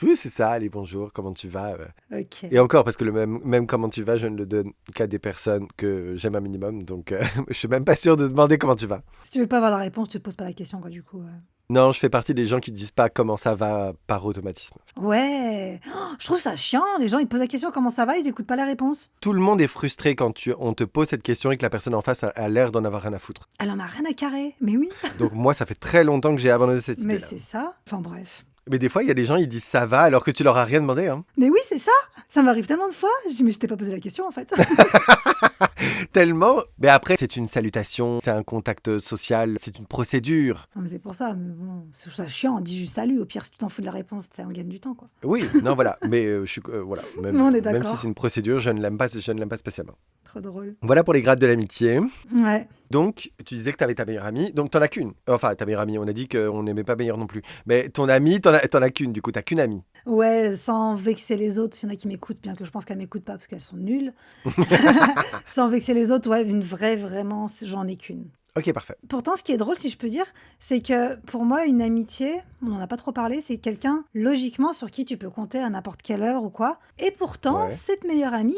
Oui, c'est ça. Allez, bonjour, comment tu vas? Ok. Et encore, parce que même comment tu vas, je ne le donne qu'à des personnes que j'aime un minimum. Donc, je suis même pas sûr de demander comment tu vas. Si tu veux pas avoir la réponse, tu te poses pas la question, quoi, du coup. Non, je fais partie des gens qui disent pas comment ça va par automatisme. Ouais, oh, je trouve ça chiant. Les gens, ils te posent la question comment ça va, ils écoutent pas la réponse. Tout le monde est frustré quand on te pose cette question et que la personne en face a l'air d'en avoir rien à foutre. Elle en a rien à carrer, mais oui. Donc moi, ça fait très longtemps que j'ai abandonné cette Mais idée-là. c'est ça. Enfin bref. Mais des fois, il y a des gens, ils disent ça va alors que tu leur as rien demandé. Hein. Mais oui, c'est ça. Ça m'arrive tellement de fois. Je dis, mais je t'ai pas posé la question, en fait. Tellement. Mais après, c'est une salutation, c'est un contact social, c'est une procédure. Non, mais c'est pour ça. Mais bon, je trouve ça chiant. On dit juste salut. Au pire, si tu t'en fous de la réponse, on gagne du temps, quoi. Oui, non, voilà. Mais je suis, voilà. Mais on est Même si d'accord. c'est une procédure, je ne l'aime pas spécialement. Trop drôle. Voilà pour les grades de l'amitié. Ouais. Donc, tu disais que tu avais ta meilleure amie, donc t'en as qu'une. Enfin, ta meilleure amie, on a dit qu'on n'aimait pas meilleure non plus. Mais ton amie, t'en as qu'une, du coup, t'as qu'une amie. Ouais, sans vexer les autres, s'il y en a qui m'écoutent, bien que je pense qu'elles m'écoutent pas parce qu'elles sont nulles. Sans vexer les autres, ouais, une vraie, vraiment, j'en ai qu'une. Ok, parfait. Pourtant, ce qui est drôle, si je peux dire, c'est que pour moi, une amitié, on n'en a pas trop parlé, c'est quelqu'un, logiquement, sur qui tu peux compter à n'importe quelle heure ou quoi. Et pourtant, Ouais. cette meilleure amie,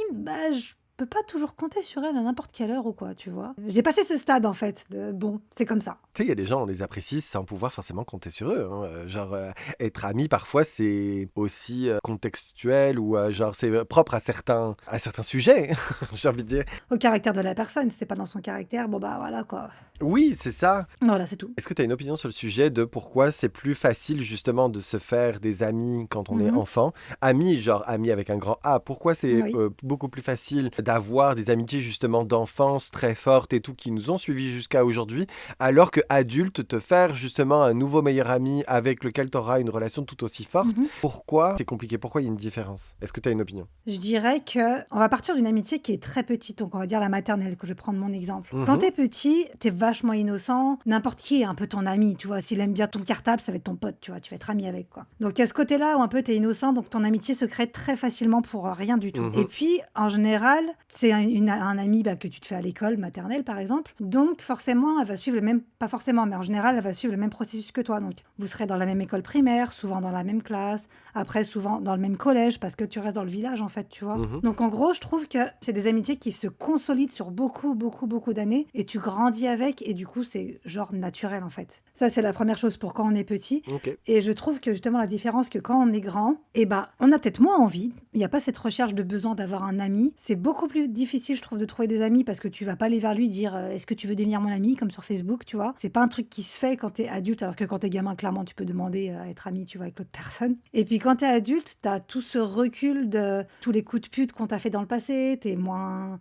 je peux pas toujours compter sur elle à n'importe quelle heure ou quoi, tu vois. J'ai passé ce stade, en fait, de bon, c'est comme ça. Tu sais, il y a des gens, on les apprécie sans pouvoir forcément compter sur eux, hein. Genre, être ami, parfois, c'est aussi contextuel ou genre, c'est propre à certains sujets, j'ai envie de dire. Au caractère de la personne, si c'est pas dans son caractère, bon bah voilà quoi. Oui, c'est ça. Voilà, c'est tout. Est-ce que tu as une opinion sur le sujet de pourquoi c'est plus facile justement de se faire des amis quand on est Mhm. enfant? Amis, genre amis avec un grand A. Pourquoi c'est Oui. beaucoup plus facile d'avoir des amitiés justement d'enfance très fortes et tout qui nous ont suivis jusqu'à aujourd'hui, alors que adulte, te faire justement un nouveau meilleur ami avec lequel tu auras une relation tout aussi forte, Mhm. pourquoi c'est compliqué? Pourquoi il y a une différence? Est-ce que tu as une opinion? Je dirais que on va partir d'une amitié qui est très petite, donc on va dire la maternelle, que je vais prendre mon exemple. Quand Mhm. t'es petit, t'es vachement innocent, n'importe qui est un peu ton ami, tu vois. S'il aime bien ton cartable, ça va être ton pote, tu vois, tu vas être ami avec, quoi. Donc il y a ce côté-là où un peu t'es innocent, donc ton amitié se crée très facilement pour rien du tout. Mhm. Et puis, en général, c'est un ami que tu te fais à l'école maternelle, par exemple. Donc forcément, elle va suivre le même, pas forcément, mais en général, elle va suivre le même processus que toi. Donc vous serez dans la même école primaire, souvent dans la même classe, après souvent dans le même collège, parce que tu restes dans le village, en fait, tu vois. Mhm. Donc en gros, je trouve que c'est des amitiés qui se consolident sur beaucoup, beaucoup, beaucoup d'années, et tu grandis avec, et du coup, c'est genre naturel, en fait. Ça, c'est la première chose pour quand on est petit. Ok. Et je trouve que justement, la différence que quand on est grand, eh ben, on a peut-être moins envie. Il n'y a pas cette recherche de besoin d'avoir un ami. C'est beaucoup plus difficile, je trouve, de trouver des amis parce que tu vas pas aller vers lui dire est-ce que tu veux devenir mon ami, comme sur Facebook, tu vois. C'est pas un truc qui se fait quand t'es adulte, alors que quand t'es gamin, clairement, tu peux demander à être ami, tu vois, avec l'autre personne. Et puis quand t'es adulte, t'as tout ce recul de tous les coups de pute qu'on t'a fait dans le passé. T'es moins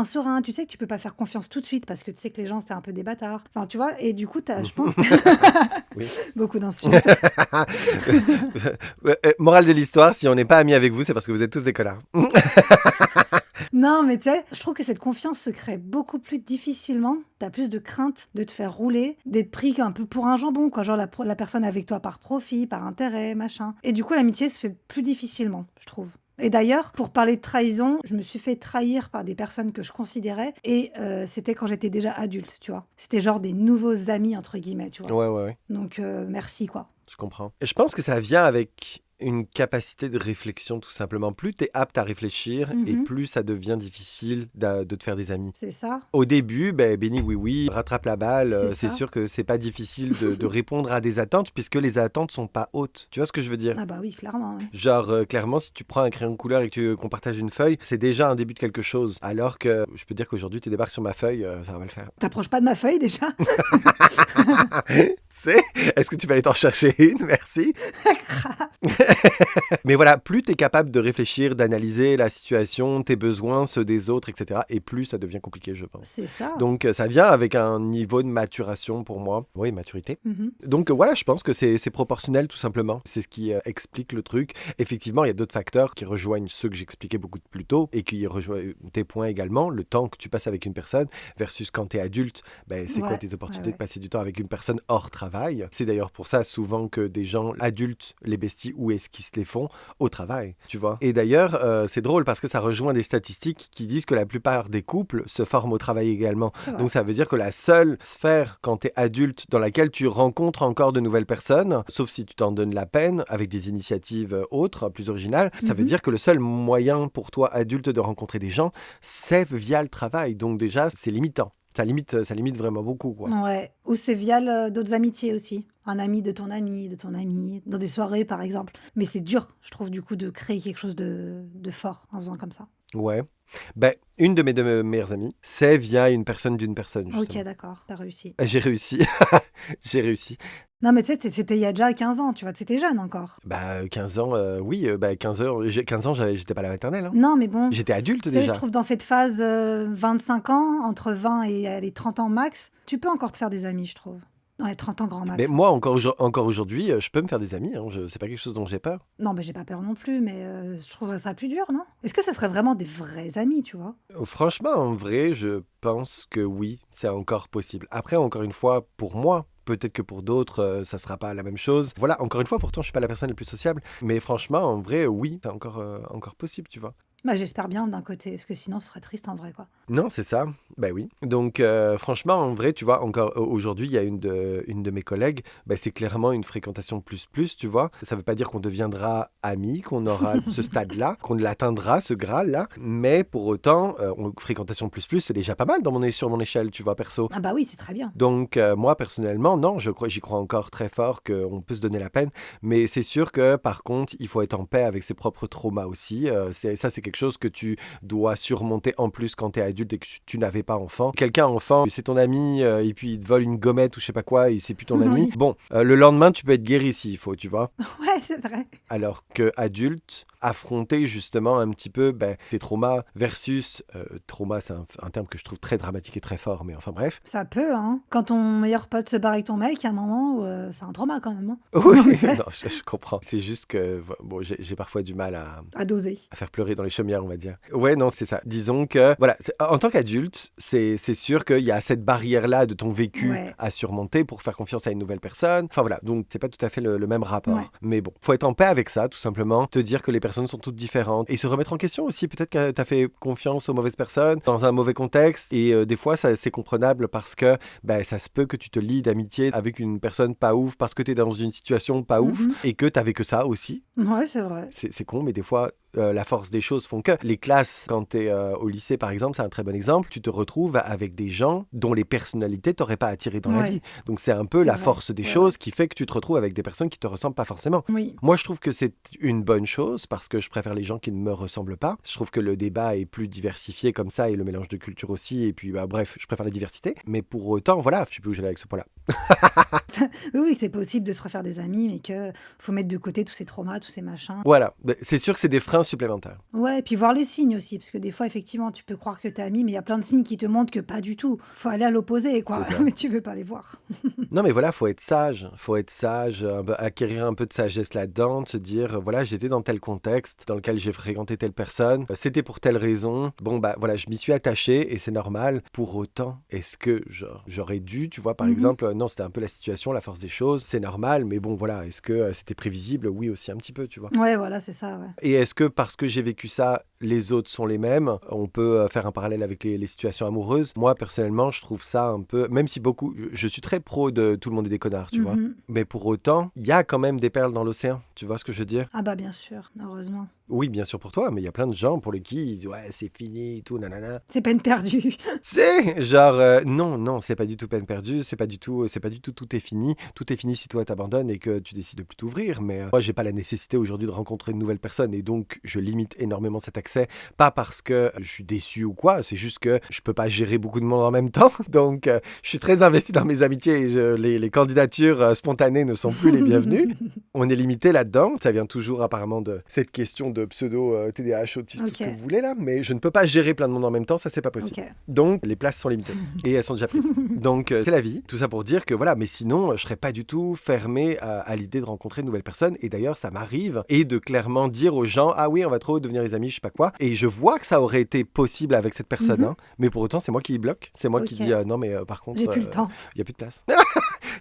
serein. Tu sais que tu peux pas faire confiance tout de suite parce que tu sais que les gens, c'est un peu des bâtards. Enfin, tu vois. Et du coup, je pense que Oui. beaucoup d'insultes. Morale de l'histoire, si on n'est pas amis avec vous, c'est parce que vous êtes tous des connards. Non, mais tu sais, je trouve que cette confiance se crée beaucoup plus difficilement. T'as plus de crainte de te faire rouler, d'être pris un peu pour un jambon, quoi. Genre la personne avec toi par profit, par intérêt, machin. Et du coup, l'amitié se fait plus difficilement, je trouve. Et d'ailleurs, pour parler de trahison, je me suis fait trahir par des personnes que je considérais. Et c'était quand j'étais déjà adulte, tu vois. C'était genre des nouveaux amis, entre guillemets, tu vois. Ouais. Donc, merci, quoi. Je comprends. Et je pense que ça vient avec une capacité de réflexion, tout simplement. Plus tu es apte à réfléchir et Mhm. plus ça devient difficile de te faire des amis. C'est ça. Au début, béni oui, rattrape la balle. C'est C'est ça. sûr que c'est pas difficile de répondre à des attentes puisque les attentes sont pas hautes. Tu vois ce que je veux dire? Ah bah oui, clairement, ouais. Genre, clairement, si tu prends un crayon de couleur et qu'on partage une feuille, c'est déjà un début de quelque chose. Alors que je peux dire qu'aujourd'hui, tu débarques sur ma feuille, ça va le faire. T'approches pas de ma feuille, déjà? C'est? Est-ce que tu vas aller t'en chercher une? Merci. Mais voilà, plus tu es capable de réfléchir, d'analyser la situation, tes besoins, ceux des autres, etc. Et plus ça devient compliqué, je pense. C'est ça. Donc ça vient avec un niveau de maturation pour moi. Oui, maturité. Mhm. Donc voilà, je pense que c'est proportionnel tout simplement. C'est ce qui explique le truc. Effectivement, il y a d'autres facteurs qui rejoignent ceux que j'expliquais beaucoup plus tôt et qui rejoignent tes points également. Le temps que tu passes avec une personne versus quand tu es adulte, c'est quoi Ouais, tes opportunités ouais. de passer du temps avec une personne hors travail? C'est d'ailleurs pour ça souvent que des gens adultes, les besties, où est-ce qu'ils se les font? Au travail, tu vois. Et d'ailleurs, c'est drôle parce que ça rejoint des statistiques qui disent que la plupart des couples se forment au travail également. C'est vrai. Donc ça veut dire que la seule sphère quand tu es adulte dans laquelle tu rencontres encore de nouvelles personnes, sauf si tu t'en donnes la peine avec des initiatives autres, plus originales, ça veut Mhm. dire que le seul moyen pour toi adulte de rencontrer des gens, c'est via le travail. Donc déjà, c'est limitant. Ça limite vraiment beaucoup, quoi. Ouais. Ou c'est via d'autres amitiés aussi. Un ami, de ton ami, dans des soirées par exemple. Mais c'est dur, je trouve, du coup, de créer quelque chose de fort en faisant comme ça. Ouais. Une de mes deux meilleures amies, c'est via une personne d'une personne, Ok, justement. d'accord, t'as réussi. J'ai réussi. J'ai réussi. Non, mais tu sais, c'était il y a déjà 15 ans, tu vois, c'était jeune encore. 15 ans, oui, 15 ans, 15 ans, j'étais pas à la maternelle, hein. Non, mais bon, J'étais adulte tu sais, je déjà. trouve dans cette phase 25 ans, entre 20 et allez, 30 ans max, tu peux encore te faire des amis, je trouve. Ouais, 30 ans grand Mais max. moi, encore aujourd'hui, je peux me faire des amis. Hein. C'est pas quelque chose dont j'ai peur. Non, mais j'ai pas peur non plus, mais je trouverais ça plus dur, non? Est-ce que ça serait vraiment des vrais amis, tu vois? Franchement, en vrai, je pense que oui, c'est encore possible. Après, encore une fois, pour moi, peut-être que pour d'autres, ça sera pas la même chose. Voilà, encore une fois, pourtant, je suis pas la personne la plus sociable. Mais franchement, en vrai, oui, c'est encore possible, tu vois. Bah, j'espère bien d'un côté, parce que sinon ce serait triste en vrai, quoi. Non, c'est ça. Ben oui. Donc, franchement, en vrai, tu vois, encore aujourd'hui, il y a une de mes collègues, ben, c'est clairement une fréquentation plus plus, tu vois. Ça veut pas dire qu'on deviendra amis, qu'on aura ce stade-là, qu'on l'atteindra, ce Graal-là. Mais pour autant, fréquentation plus plus, c'est déjà pas mal sur mon échelle, tu vois, perso. Ah bah oui, c'est très bien. Donc, moi, personnellement, non, j'y crois encore très fort qu'on peut se donner la peine. Mais c'est sûr que, par contre, il faut être en paix avec ses propres traumas aussi. Ça, c'est quelque chose que tu dois surmonter en plus quand tu es adulte et que tu n'avais pas enfant. Quelqu'un enfant, c'est ton ami, et puis il te vole une gommette ou je sais pas quoi, et c'est plus ton ami. Oui. Bon, le lendemain, tu peux être guéri s'il faut, tu vois. Ouais, c'est vrai. Alors que adulte, affronter justement un petit peu tes traumas versus trauma, c'est un terme que je trouve très dramatique et très fort, mais enfin bref. Ça peut, hein. Quand ton meilleur pote se barre avec ton mec, il y a un moment où c'est un trauma quand même, hein. Oui, Non, mais c'est non, je comprends. C'est juste que bon, j'ai parfois du mal à doser. à faire pleurer dans les chaumières, on va dire. Ouais, non, c'est ça. Disons que, voilà, en tant qu'adulte, c'est sûr qu'il y a cette barrière-là de ton vécu Ouais. à surmonter pour faire confiance à une nouvelle personne. Enfin voilà, donc c'est pas tout à fait le même rapport. Ouais. Mais bon, faut être en paix avec ça, tout simplement. Te dire que les personnes sont toutes différentes et se remettre en question aussi. Peut-être que t'as fait confiance aux mauvaises personnes dans un mauvais contexte et des fois, c'est comprenable parce que ça se peut que tu te lies d'amitié avec une personne pas ouf parce que t'es dans une situation pas ouf Mhm. et que t'avais que ça aussi. Ouais, c'est vrai. C'est con, mais des fois, la force des choses font que les classes, quand tu es au lycée par exemple, c'est un très bon exemple, tu te retrouves avec des gens dont les personnalités t'auraient pas attiré dans la Ouais. vie. Donc c'est un peu C'est la vrai. force des Ouais, choses qui fait que tu te retrouves avec des personnes qui te ressemblent pas forcément. Oui. Moi, je trouve que c'est une bonne chose parce que je préfère les gens qui ne me ressemblent pas. Je trouve que le débat est plus diversifié comme ça et le mélange de culture aussi. Et puis, bref, je préfère la diversité. Mais pour autant, voilà, je sais plus où j'allais avec ce point-là. Oui, oui, que c'est possible de se refaire des amis, mais que faut mettre de côté tous ces traumas, tous ces machins. Voilà, c'est sûr que c'est des freins supplémentaires. Ouais, et puis voir les signes aussi, parce que des fois, effectivement, tu peux croire que t'es ami, mais il y a plein de signes qui te montrent que pas du tout. Faut aller à l'opposé, quoi. C'est ça. Mais tu veux pas les voir. Non, mais voilà, faut être sage, acquérir un peu de sagesse là-dedans, se dire, voilà, j'étais dans tel contexte dans lequel j'ai fréquenté telle personne, c'était pour telle raison, bon, voilà, je m'y suis attaché et c'est normal. Pour autant, est-ce que j'aurais dû, tu vois, par Mhm. exemple, non, c'était un peu la situation, la force des choses, c'est normal, mais bon, voilà, est-ce que c'était prévisible? Oui, aussi un petit peu, tu vois. Ouais, voilà, c'est ça, ouais. Et est-ce que parce que j'ai vécu ça, les autres sont les mêmes? On peut faire un parallèle avec les situations amoureuses. Moi, personnellement, je trouve ça un peu... Même si je suis très pro de tout le monde est des connards, tu vois. Mhm. Mais pour autant, il y a quand même des perles dans l'océan. Tu vois ce que je veux dire? Ah bah bien sûr, heureusement. Oui, bien sûr pour toi, mais il y a plein de gens pour lesquels, ouais, c'est fini, tout, nanana. C'est peine perdue. C'est genre, non, c'est pas du tout peine perdue, c'est pas du tout, tout est fini. Tout est fini si toi t'abandonnes et que tu décides de plus t'ouvrir. Mais moi, j'ai pas la nécessité aujourd'hui de rencontrer une nouvelle personne et donc je limite énormément cet accès. Pas parce que je suis déçu ou quoi, c'est juste que je peux pas gérer beaucoup de monde en même temps. Donc, je suis très investi dans mes amitiés et les candidatures spontanées ne sont plus les bienvenues. On est limité là-dedans. Ça vient toujours apparemment de cette question de pseudo TDAH, autiste, tout ce Ok. que vous voulez là. Mais je ne peux pas gérer plein de monde en même temps, ça c'est pas possible. Ok. Donc, les places sont limitées et elles sont déjà prises. Donc, c'est la vie. Tout ça pour dire que voilà, mais sinon, je serais pas du tout fermé à l'idée de rencontrer une nouvelle personne. Et d'ailleurs, ça m'arrive et de clairement dire aux gens, ah oui, on va trop devenir les amis, je sais pas quoi. Et je vois que ça aurait été possible avec cette personne, Mhm. hein. Mais pour autant, c'est moi qui bloque. C'est moi qui Ok. dis, non, mais par contre, J'ai plus le temps. il y a plus de place.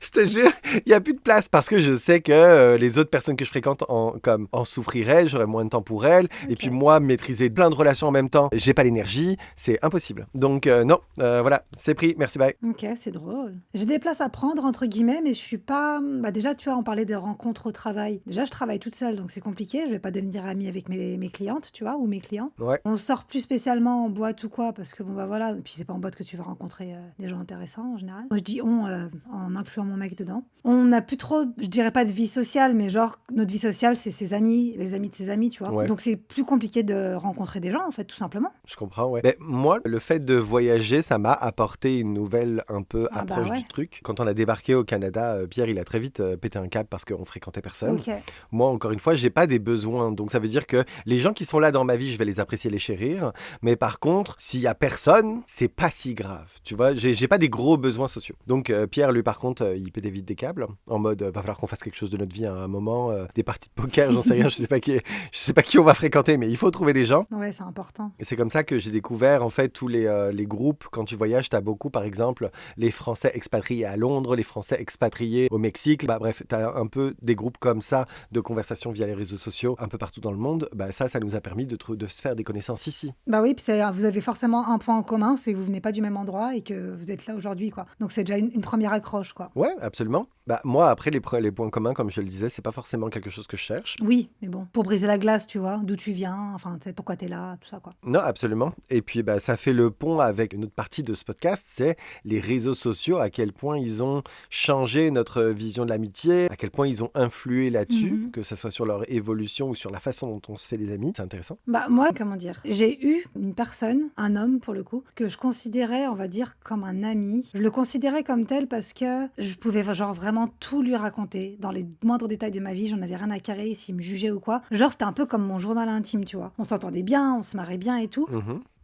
Je te jure, il y a plus de place parce que je sais que les autres personnes que je fréquente en souffriraient, j'aurais moins de temps pour elles. Et Ok. puis moi, maîtriser plein de relations en même temps, j'ai pas l'énergie, c'est impossible. Donc non, voilà, c'est pris, merci, bye. Ok, c'est drôle. J'ai des places à prendre, entre guillemets, mais je suis pas... Bah déjà, tu vois, on parlait des rencontres au travail. Déjà, je travaille toute seule, donc c'est compliqué. Je vais pas devenir amie avec mes clientes, tu vois, ou mes clients. Ouais, On sort plus spécialement en boîte ou quoi, parce que bon, bah voilà, et puis c'est pas en boîte que tu vas rencontrer des gens intéressants en général. Moi, je dis on en incluant mon mec dedans. On n'a plus trop, je dirais pas de vie sociale, mais genre, notre vie sociale, c'est ses amis, les amis de ses amis, tu vois. Ouais. Donc c'est plus compliqué de rencontrer des gens, en fait, tout simplement. je comprends, ouais. Mais moi, le fait de voyager, ça m'a apporté une nouvelle un peu Ah bah approche ouais. du truc. Quand on a débarqué au Canada, Pierre, il a très vite pété un câble parce qu'on fréquentait personne. Ok. Moi, encore une fois, j'ai pas des besoins. Donc, ça veut dire que les gens qui sont là dans ma vie, je je vais les apprécier, les chérir. Mais par contre, s'il y a personne, c'est pas si grave. Tu vois, j'ai pas des gros besoins sociaux. Donc Pierre, lui, par contre, il pète vite des câbles. En mode, va falloir qu'on fasse quelque chose de notre vie à un moment. Des parties de poker, j'en sais rien. Je sais pas qui on va fréquenter, mais il faut trouver des gens. Ouais, c'est important. Et c'est comme ça que j'ai découvert, en fait, tous les groupes. Quand tu voyages, t'as beaucoup, par exemple, les Français expatriés à Londres, les Français expatriés au Mexique. Bah, bref, t'as un peu des groupes comme ça de conversation via les réseaux sociaux un peu partout dans le monde. Bah, ça nous a permis de se faire des connaissances ici. Bah oui, puis vous avez forcément un point en commun, c'est que vous venez pas du même endroit et que vous êtes là aujourd'hui, quoi. Donc c'est déjà une première accroche, quoi. Ouais, absolument. Bah, moi, après, les points communs, comme je le disais, c'est pas forcément quelque chose que je cherche. Oui, mais bon, pour briser la glace, tu vois, d'où tu viens, enfin, tu sais, pourquoi t'es là, tout ça, quoi. Non, absolument. Et puis, bah, ça fait le pont avec une autre partie de ce podcast, c'est les réseaux sociaux, à quel point ils ont changé notre vision de l'amitié, à quel point ils ont influé là-dessus, que ce soit sur leur évolution ou sur la façon dont on se fait des amis. C'est intéressant. Bah moi, comment dire, j'ai eu une personne, un homme pour le coup, que je considérais, on va dire, comme un ami. Je le considérais comme tel parce que je pouvais genre vraiment tout lui raconter dans les moindres détails de ma vie. J'en avais rien à carrer s'il me jugeait ou quoi. Genre c'était un peu comme mon journal intime, tu vois. On s'entendait bien, on se marrait bien et tout.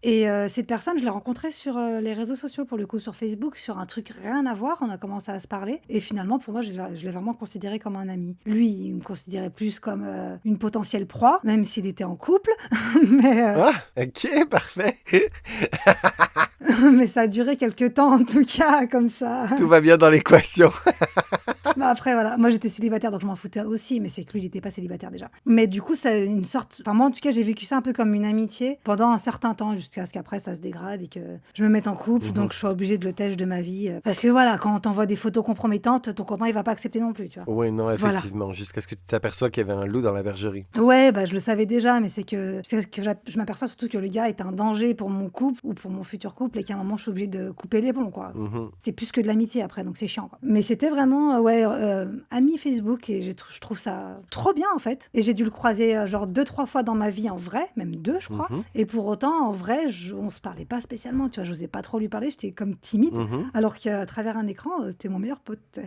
Et cette personne, je l'ai rencontrée sur les réseaux sociaux, pour le coup, sur Facebook, sur un truc rien à voir. On a commencé à se parler. Et finalement, pour moi, je l'ai vraiment considéré comme un ami. Lui, il me considérait plus comme une potentielle proie, même s'il était en couple. Mais, Ah, ok, parfait. mais ça a duré quelques temps, en tout cas, comme ça. Tout va bien dans l'équation. Mais après, voilà, moi j'étais célibataire, donc je m'en foutais aussi, mais c'est que lui, il n'était pas célibataire déjà. Mais du coup, c'est une sorte... Enfin, moi, en tout cas, j'ai vécu ça un peu comme une amitié pendant un certain temps, jusqu'à ce qu'après, ça se dégrade et que je me mette en couple, donc je sois obligée de le tèche de ma vie. Parce que voilà, quand on t'envoie des photos compromettantes, ton copain, il va pas accepter non plus, tu vois. Oui, non, Voilà. effectivement, jusqu'à ce que tu t'aperçois qu'il y avait un loup dans la bergerie. Ouais, bah je le savais déjà, mais c'est que je m'aperçois surtout que le gars est un danger pour mon couple ou pour mon futur couple et qu'à un moment, je suis obligée de couper les ponts, quoi. C'est plus que de l'amitié après, donc c'est chiant, quoi. Mais c'était vraiment, ami Facebook et je trouve ça trop bien en fait. Et j'ai dû le croiser genre 2-3 fois dans ma vie en vrai, même 2 je crois. Et pour autant en vrai on se parlait pas spécialement, tu vois, j'osais pas trop lui parler, j'étais comme timide, alors qu'à travers un écran c'était mon meilleur pote.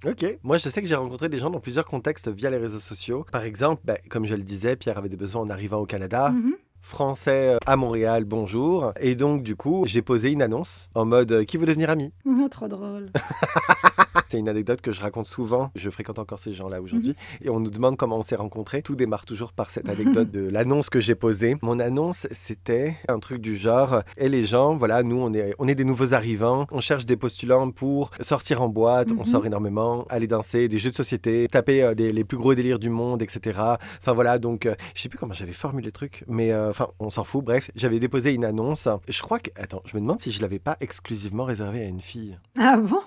Ok, moi je sais que j'ai rencontré des gens dans plusieurs contextes via les réseaux sociaux. Par exemple, comme je le disais, Pierre avait des besoins en arrivant au Canada. Français à Montréal, bonjour. Et donc, du coup, j'ai posé une annonce en mode qui veut devenir ami. Trop drôle. C'est une anecdote que je raconte souvent. Je fréquente encore ces gens-là aujourd'hui. Et on nous demande comment on s'est rencontrés. Tout démarre toujours par cette anecdote de l'annonce que j'ai posée. Mon annonce, c'était un truc du genre et les gens, voilà, nous, on est des nouveaux arrivants. On cherche des postulants pour sortir en boîte. On sort énormément, aller danser, des jeux de société, taper les plus gros délires du monde, etc. Enfin, voilà. Donc, je sais plus comment j'avais formulé le truc, mais enfin, on s'en fout. Bref, j'avais déposé une annonce. Je crois que... Attends, je me demande si je l'avais pas exclusivement réservée à une fille. Ah bon?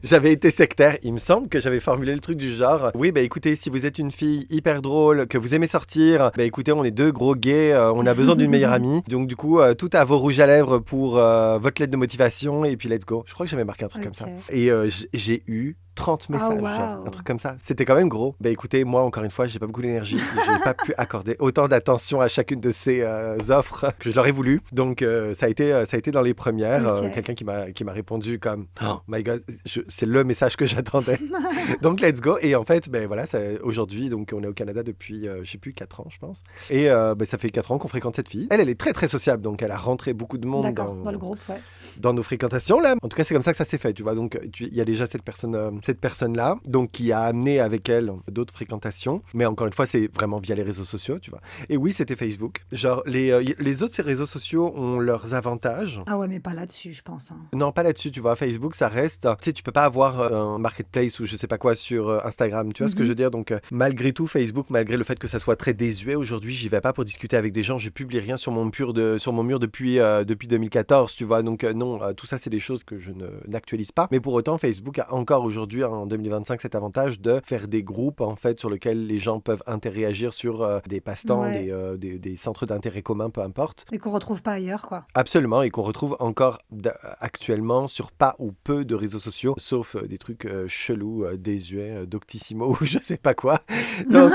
J'avais été sectaire, il me semble que j'avais formulé le truc du genre oui, bah écoutez, si vous êtes une fille hyper drôle, que vous aimez sortir, bah écoutez, on est deux gros gays, on a besoin d'une meilleure amie. Donc du coup, tout à vos rouges à lèvres pour votre lettre de motivation et puis let's go. Je crois que j'avais marqué un truc comme ça. Et j'ai eu 30 messages, genre, un truc comme ça. C'était quand même gros. Bah écoutez, moi, encore une fois, j'ai pas beaucoup d'énergie. J'ai pas pu accorder autant d'attention à chacune de ces offres que je l'aurais voulu. Donc, ça a été dans les premières. Quelqu'un qui m'a répondu comme « Oh my God, c'est le message que j'attendais. » Donc, let's go. Et en fait, ben voilà, aujourd'hui, donc on est au Canada depuis, je sais plus, 4 ans, je pense. Et ça fait 4 ans qu'on fréquente cette fille. Elle est très, très sociable. Donc, elle a rentré beaucoup de monde dans le groupe, ouais. Dans nos fréquentations, là. En tout cas, c'est comme ça que ça s'est fait, tu vois. Donc, il y a déjà cette personne-là, donc qui a amené avec elle d'autres fréquentations. Mais encore une fois, c'est vraiment via les réseaux sociaux, tu vois. Et oui, c'était Facebook. Genre, les autres, ces réseaux sociaux ont leurs avantages. Ah ouais, mais pas là-dessus, je pense. Hein. Non, pas là-dessus, tu vois. Facebook, ça reste... Tu sais, tu peux pas avoir un marketplace ou je sais pas quoi sur Instagram, tu vois ce que je veux dire. Donc, malgré tout, Facebook, malgré le fait que ça soit très désuet, aujourd'hui, j'y vais pas pour discuter avec des gens. Je publie rien sur mon mur depuis 2014, tu vois. Donc, non, tout ça, c'est des choses que je n'actualise pas. Mais pour autant, Facebook a encore aujourd'hui, en 2025, cet avantage de faire des groupes, en fait, sur lesquels les gens peuvent interagir sur des passe-temps, des centres d'intérêt communs, peu importe. Et qu'on retrouve pas ailleurs, quoi. Absolument, et qu'on retrouve encore actuellement sur pas ou peu de réseaux sociaux, sauf des trucs chelous, désuets, Doctissimo ou je sais pas quoi. Donc...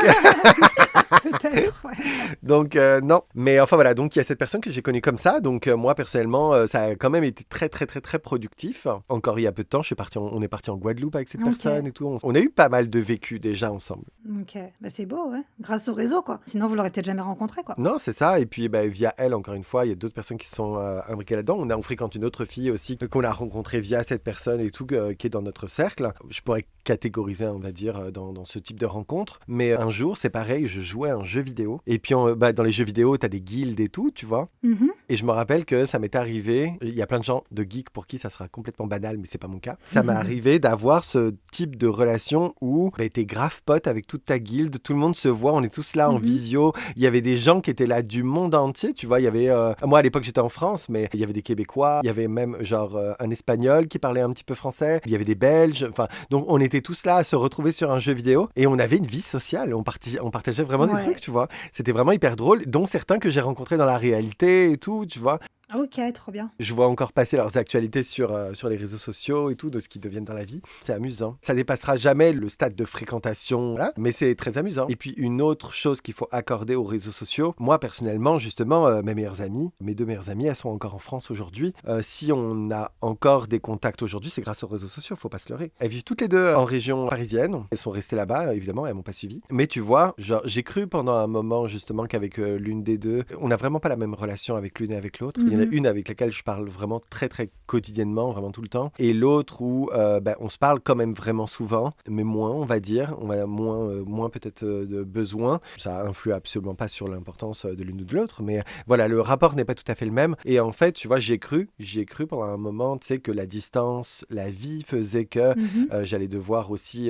Peut-être, ouais. Donc, non. Mais enfin, voilà. Donc, il y a cette personne que j'ai connue comme ça. Donc, moi, personnellement, ça a quand même été très, très, très, très productif. Encore il y a peu de temps, on est parti en Guadeloupe avec cette Ok. personne et tout. On a eu pas mal de vécu déjà ensemble. Ok. Bah, c'est beau, ouais. Grâce au réseau, quoi. Sinon, vous l'aurez peut-être jamais rencontré, quoi. Non, c'est ça. Et puis, via elle, encore une fois, il y a d'autres personnes qui se sont imbriquées là-dedans. On fréquente une autre fille aussi qu'on a rencontrée via cette personne et tout, qui est dans notre cercle. Je pourrais catégoriser, on va dire, dans ce type de rencontre. Mais un jour, c'est pareil, je jouais à un jeu vidéo. Et puis, dans les jeux vidéo, t'as des guildes et tout, tu vois. Mhm. Et je me rappelle que ça m'est arrivé, il y a plein de gens de geeks pour qui ça sera complètement banal, mais c'est pas mon cas. Ça m'est arrivé d'avoir ce type de relation où t'es grave pote avec toute ta guilde, tout le monde se voit, on est tous là en visio. Il y avait des gens qui étaient là du monde entier, tu vois. Il y avait, moi à l'époque j'étais en France, mais il y avait des Québécois, il y avait même genre un Espagnol qui parlait un petit peu français, il y avait des Belges, enfin, donc on était tous là à se retrouver sur un jeu vidéo et on avait une vie sociale, on partageait vraiment des Ouais. trucs, tu vois. C'était vraiment hyper drôle, dont certains que j'ai rencontrés dans la réalité et tout, tu vois. Ok, trop bien. Je vois encore passer leurs actualités sur les réseaux sociaux et tout, de ce qu'ils deviennent dans la vie. C'est amusant. Ça dépassera jamais le stade de fréquentation, là, mais c'est très amusant. Et puis une autre chose qu'il faut accorder aux réseaux sociaux, moi personnellement, justement, mes meilleures amies, mes deux meilleures amies, elles sont encore en France aujourd'hui. Si on a encore des contacts aujourd'hui, c'est grâce aux réseaux sociaux, faut pas se leurrer. Elles vivent toutes les deux en région parisienne. Elles sont restées là-bas, évidemment, elles m'ont pas suivi. Mais tu vois, genre, j'ai cru pendant un moment justement qu'avec l'une des deux, on n'a vraiment pas la même relation avec l'une et avec l'autre. Il y en a une avec laquelle je parle vraiment très très quotidiennement, vraiment tout le temps, et l'autre où on se parle quand même vraiment souvent, mais moins, on va dire, on a moins peut-être de besoin. Ça influe absolument pas sur l'importance de l'une ou de l'autre, mais voilà, le rapport n'est pas tout à fait le même. Et en fait, tu vois, j'y ai cru pendant un moment, tu sais, que la distance, la vie faisait que j'allais devoir aussi,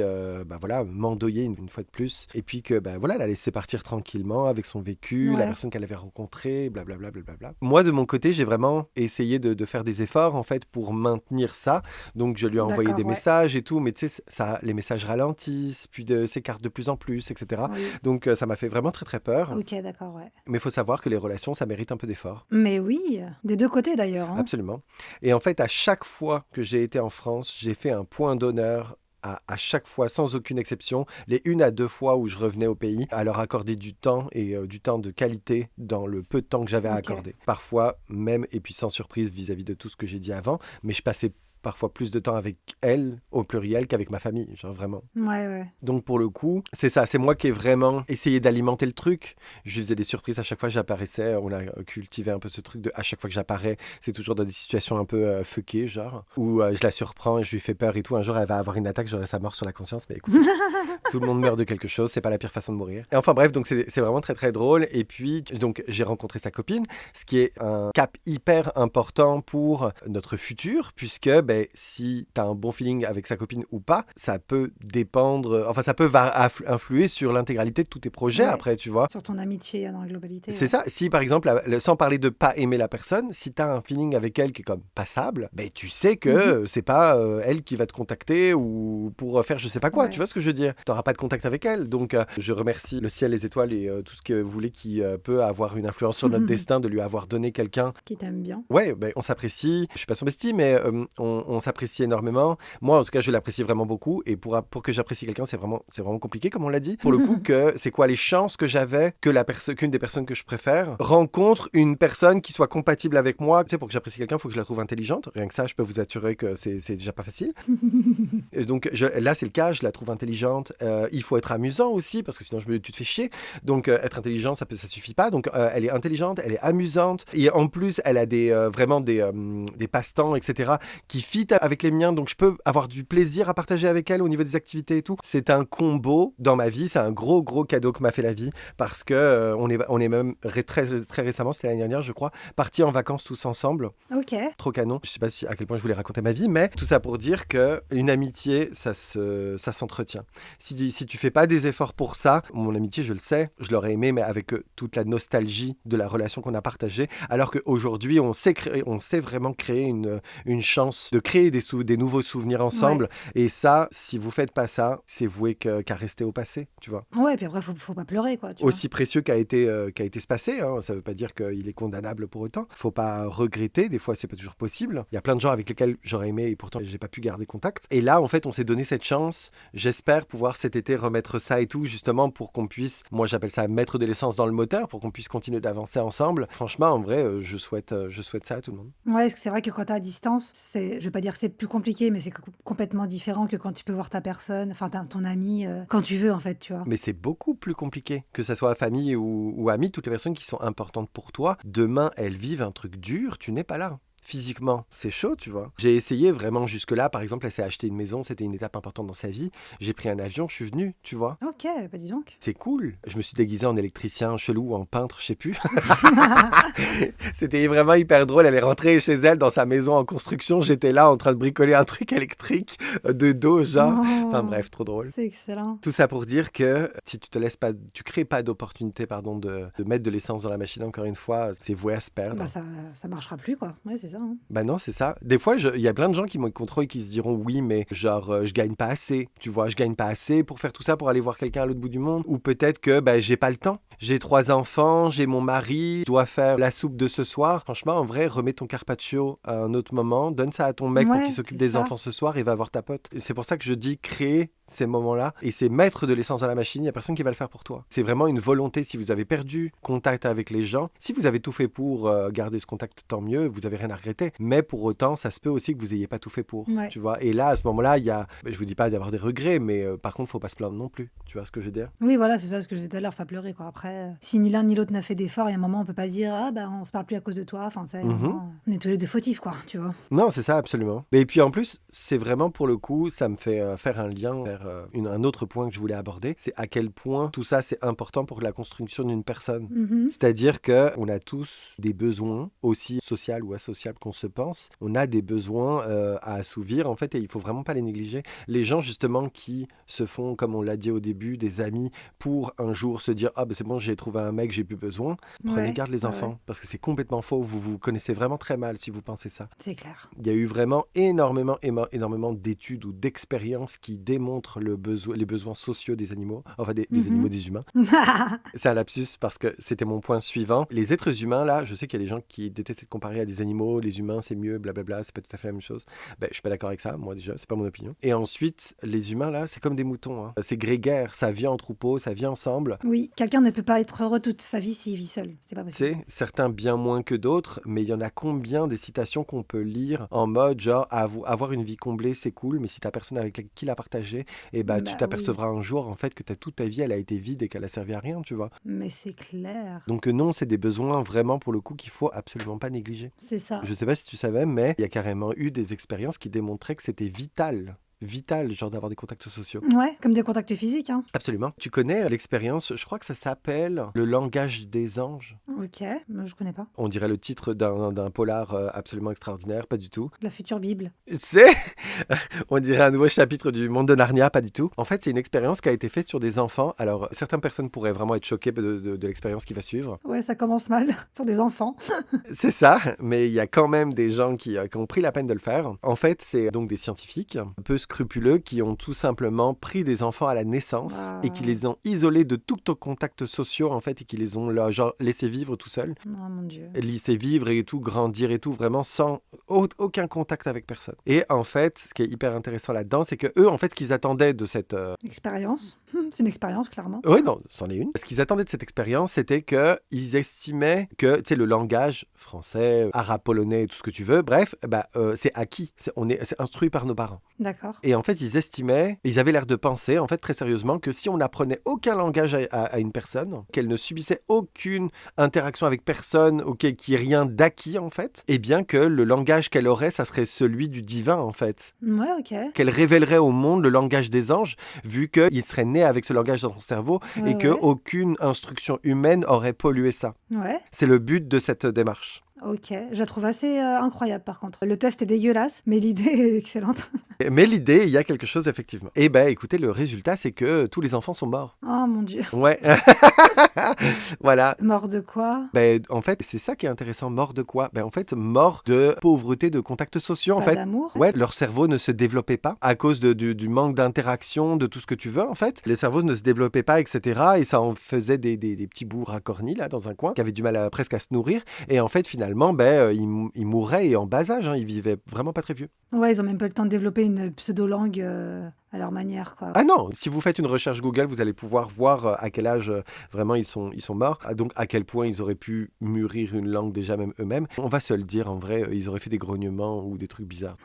m'endeuiller une fois de plus, et puis que, voilà, la laisser partir tranquillement avec son vécu, la Ouais. personne qu'elle avait rencontrée, blablabla. Moi, de mon côté, j'ai vraiment essayé de faire des efforts, en fait, pour maintenir ça. Donc, je lui ai envoyé D'accord, des ouais. messages et tout, mais tu sais, les messages ralentissent, puis s'écartent de plus en plus, etc. Oui. Donc, ça m'a fait vraiment très, très peur. Ok, d'accord, ouais. Mais il faut savoir que les relations, ça mérite un peu d'effort. Mais oui, des deux côtés d'ailleurs, hein. Absolument. Et en fait, à chaque fois que j'ai été en France, j'ai fait un point d'honneur à chaque fois, sans aucune exception, les 1 à 2 fois où je revenais au pays, à leur accorder du temps et du temps de qualité dans le peu de temps que j'avais à Ok. accorder. Parfois, même, et puis sans surprise vis-à-vis de tout ce que j'ai dit avant, mais je passais parfois plus de temps avec elle, au pluriel, qu'avec ma famille, genre vraiment. Ouais, ouais. Donc pour le coup, c'est ça, c'est moi qui ai vraiment essayé d'alimenter le truc. Je lui faisais des surprises à chaque fois que j'apparaissais. On a cultivé un peu ce truc de à chaque fois que j'apparais, c'est toujours dans des situations un peu fuckées, genre, où je la surprends et je lui fais peur et tout. Un jour, elle va avoir une attaque, j'aurai sa mort sur la conscience, mais écoute, tout le monde meurt de quelque chose, c'est pas la pire façon de mourir. Et enfin bref, donc c'est vraiment très très drôle. Et puis, donc j'ai rencontré sa copine, ce qui est un cap hyper important pour notre futur, puisque si tu as un bon feeling avec sa copine ou pas, ça peut dépendre, enfin ça peut influer sur l'intégralité de tous tes projets Ouais. après, tu vois. Sur ton amitié dans la globalité. C'est ouais. ça, si par exemple, sans parler de pas aimer la personne, si tu as un feeling avec elle qui est comme passable, tu sais que c'est pas elle qui va te contacter ou pour faire je sais pas quoi, Ouais. tu vois ce que je veux dire. Tu n'auras pas de contact avec elle, donc je remercie le ciel, les étoiles et tout ce que vous voulez qui peut avoir une influence sur notre destin, de lui avoir donné quelqu'un. Qui t'aime bien. Ouais, on s'apprécie, je suis pas son bestie, mais on s'apprécie énormément. Moi, en tout cas, je l'apprécie vraiment beaucoup. Et pour que j'apprécie quelqu'un, c'est vraiment compliqué, comme on l'a dit. Pour le coup, c'est quoi les chances que j'avais que qu'une des personnes que je préfère rencontre une personne qui soit compatible avec moi. Tu sais, pour que j'apprécie quelqu'un, il faut que je la trouve intelligente. Rien que ça, je peux vous assurer que c'est déjà pas facile. Et donc là, c'est le cas, je la trouve intelligente. Il faut être amusant aussi, parce que sinon, tu te fais chier. Donc, être intelligent, ça suffit pas. Donc, elle est intelligente, elle est amusante. Et en plus, elle a vraiment des passe-temps, etc., qui fit avec les miens, donc je peux avoir du plaisir à partager avec elle au niveau des activités et tout. C'est un combo dans ma vie, c'est un gros cadeau que m'a fait la vie, parce que on est même très, très récemment, c'était l'année dernière je crois, partis en vacances tous ensemble. Ok. Trop canon. Je sais pas à quel point je voulais raconter ma vie, mais tout ça pour dire que une amitié, ça s'entretient. Si tu fais pas des efforts pour ça, mon amitié, je le sais, je l'aurais aimé, mais avec toute la nostalgie de la relation qu'on a partagée, alors qu'aujourd'hui, on sait vraiment créer une chance de créer des nouveaux souvenirs ensemble. Ouais. Et ça, si vous faites pas ça, c'est voué qu'à rester au passé, tu vois. Ouais, puis après, faut pas pleurer, quoi. Aussi précieux qu'a été ce passé, hein, ça veut pas dire qu'il est condamnable pour autant. Faut pas regretter, des fois c'est pas toujours possible. Il y a plein de gens avec lesquels j'aurais aimé et pourtant j'ai pas pu garder contact. Et là, en fait, on s'est donné cette chance. J'espère pouvoir cet été remettre ça et tout, justement pour qu'on puisse, moi j'appelle ça mettre de l'essence dans le moteur, pour qu'on puisse continuer d'avancer ensemble. Franchement, en vrai, je souhaite ça à tout le monde. Ouais, parce que c'est vrai que quand t'es à distance, je pas dire que c'est plus compliqué, mais c'est complètement différent que quand tu peux voir ta personne, enfin ton ami, quand tu veux en fait, tu vois. Mais c'est beaucoup plus compliqué, que ça soit famille ou amis, toutes les personnes qui sont importantes pour toi, demain elles vivent un truc dur, tu n'es pas là. Physiquement, c'est chaud, tu vois. J'ai essayé vraiment jusque-là, par exemple, elle s'est acheté une maison, c'était une étape importante dans sa vie. J'ai pris un avion, je suis venu, tu vois. Ok, bah dis donc. C'est cool. Je me suis déguisé en électricien chelou ou en peintre, je sais plus. C'était vraiment hyper drôle. Elle est rentrée chez elle dans sa maison en construction. J'étais là en train de bricoler un truc électrique de dos, genre. Enfin Oh, bref, trop drôle. c'est excellent. Tout ça pour dire que si tu te laisses pas, tu crées pas d'opportunité, pardon, de mettre de l'essence dans la machine, encore une fois, c'est voué à se perdre. Bah ça marchera plus, quoi. Ouais, c'est ça. Hein. Bah non, c'est ça. Des fois, il y a plein de gens qui me contrôlent et qui se diront oui, mais genre, je gagne pas assez. Tu vois, je gagne pas assez pour faire tout ça, pour aller voir quelqu'un à l'autre bout du monde. Ou peut-être que bah, j'ai pas le temps. J'ai 3 enfants, j'ai mon mari, je dois faire la soupe de ce soir. Franchement, en vrai, remets ton carpaccio à un autre moment, donne ça à ton mec pour qu'il Ouais, s'occupe c'est des ça. enfants ce soir et va voir ta pote. Et c'est pour ça que je dis créer ces moments-là et c'est mettre de l'essence dans la machine, il n'y a personne qui va le faire pour toi. C'est vraiment une volonté. Si vous avez perdu contact avec les gens, si vous avez tout fait pour garder ce contact, tant mieux, vous avez rien à regretter. Mais pour autant, ça se peut aussi que vous ayez pas tout fait pour, Ouais. tu vois. Et là, à ce moment-là, il y a, je vous dis pas d'avoir des regrets, mais par contre, faut pas se plaindre non plus. Tu vois ce que je veux dire? Oui, voilà, c'est ça ce que je disais tout à l'heure, faut pas pleurer, quoi. Après, si ni l'un ni l'autre n'a fait d'effort, il y a un moment, on peut pas dire ah bah on se parle plus à cause de toi. Enfin, ça, il y a un Mhm. moment, on est tous les deux fautifs, quoi, tu vois. Non, c'est ça, absolument. Et puis en plus, c'est vraiment pour le coup, ça me fait faire un lien vers un autre point que je voulais aborder. C'est à quel point tout ça, c'est important pour la construction d'une personne. Mhm. C'est-à-dire qu'on a tous des besoins, aussi sociaux ou asociaux qu'on se pense. On a des besoins à assouvir, en fait, et il faut vraiment pas les négliger. Les gens, justement, qui se font, comme on l'a dit au début, des amis pour un jour se dire « Ah, ben c'est bon, j'ai trouvé un mec, j'ai plus besoin », prenez Ouais, garde les ouais, enfants, ouais, parce que c'est complètement faux. Vous vous connaissez vraiment très mal si vous pensez ça. c'est clair. Il y a eu vraiment énormément d'études ou d'expériences qui démontrent les besoins sociaux des animaux, enfin des animaux, Mhm. des humains. C'est un lapsus parce que c'était mon point suivant. Les êtres humains, là, je sais qu'il y a des gens qui détestent être comparés à des animaux, les humains c'est mieux, blablabla, c'est pas tout à fait la même chose. Ben, je suis pas d'accord avec ça, moi déjà, c'est pas mon opinion. Et ensuite, les humains, là, c'est comme des moutons. Hein. C'est grégaire, ça vit en troupeau, ça vit ensemble. Oui, quelqu'un ne peut pas être heureux toute sa vie s'il vit seul. C'est pas Tu possible. sais, certains bien moins que d'autres, mais il y en a combien des citations qu'on peut lire en mode genre avoir une vie comblée c'est cool, mais si t'as personne avec qui la partager, et bah tu Bah oui, t'apercevras un jour en fait que toute ta vie elle a été vide et qu'elle a servi à rien, tu vois. mais c'est clair. Donc non, c'est des besoins vraiment pour le coup qu'il faut absolument pas négliger. C'est ça. Je sais pas si tu savais, mais il y a carrément eu des expériences qui démontraient que c'était vital, genre d'avoir des contacts sociaux. Ouais, comme des contacts physiques, hein. Absolument. Tu connais l'expérience, je crois que ça s'appelle le langage des anges. Ok, moi je connais pas. On dirait le titre d'un polar absolument extraordinaire, pas du tout. La future Bible. Tu sais, on dirait un nouveau chapitre du monde de Narnia, pas du tout. En fait, c'est une expérience qui a été faite sur des enfants. Alors, certaines personnes pourraient vraiment être choquées de l'expérience qui va suivre. Ouais, ça commence mal sur des enfants. C'est ça, mais il y a quand même des gens qui ont pris la peine de le faire. En fait, c'est donc des scientifiques, un peu scrupuleux, qui ont tout simplement pris des enfants à la naissance et qui Waouh. les ont isolés de tout contacts sociaux, en fait, et qui les ont genre, laissés vivre tout seuls. Oh mon Dieu. Laisser vivre et tout, grandir et tout, vraiment sans aucun contact avec personne. Et en fait, ce qui est hyper intéressant là-dedans, c'est que eux, en fait, ce qu'ils attendaient de cette... Expérience. C'est une expérience, clairement. Oui, non, c'en est une. Ce qu'ils attendaient de cette expérience, c'était qu'ils estimaient que, tu sais, le langage français, arabe, polonais, tout ce que tu veux, bref, bah, c'est acquis. C'est instruit par nos parents. D'accord. Et en fait, ils avaient l'air de penser, en fait, très sérieusement, que si on n'apprenait aucun langage à une personne, qu'elle ne subissait aucune interaction avec personne, qu'il n'y ait rien d'acquis, en fait, eh bien que le langage qu'elle aurait, ça serait celui du divin, en fait. Ouais, ok. Qu'elle révélerait au monde le langage des anges, vu qu'il serait né avec ce langage dans son cerveau Ouais, et ouais. qu'aucune instruction humaine aurait pollué ça. Ouais. C'est le but de cette démarche. Ok, je la trouve assez incroyable par contre. Le test est dégueulasse, mais l'idée est excellente. Mais l'idée, il y a quelque chose effectivement. Et ben écoutez, le résultat, c'est que tous les enfants sont morts. Oh mon Dieu. Ouais. Voilà. Mort de quoi? Ben, en fait, c'est ça qui est intéressant. Mort de quoi? Ben, en fait, mort de pauvreté de contacts sociaux, en Pas fait. d'amour? Ouais, leur cerveau ne se développait pas à cause du manque d'interaction, de tout ce que tu veux, en fait. Les cerveaux ne se développaient pas, etc. Et ça en faisait des petits bouts racornis, là, dans un coin, qui avaient du mal presque à se nourrir. Et en fait, finalement, ben, ils mouraient et en bas âge. Hein, ils vivaient vraiment pas très vieux. Ouais, ils ont même pas eu le temps de développer une pseudo-langue à leur manière, quoi. Ah non, si vous faites une recherche Google, vous allez pouvoir voir à quel âge vraiment ils sont morts, donc à quel point ils auraient pu mûrir une langue déjà même eux-mêmes. On va se le dire, en vrai, ils auraient fait des grognements ou des trucs bizarres.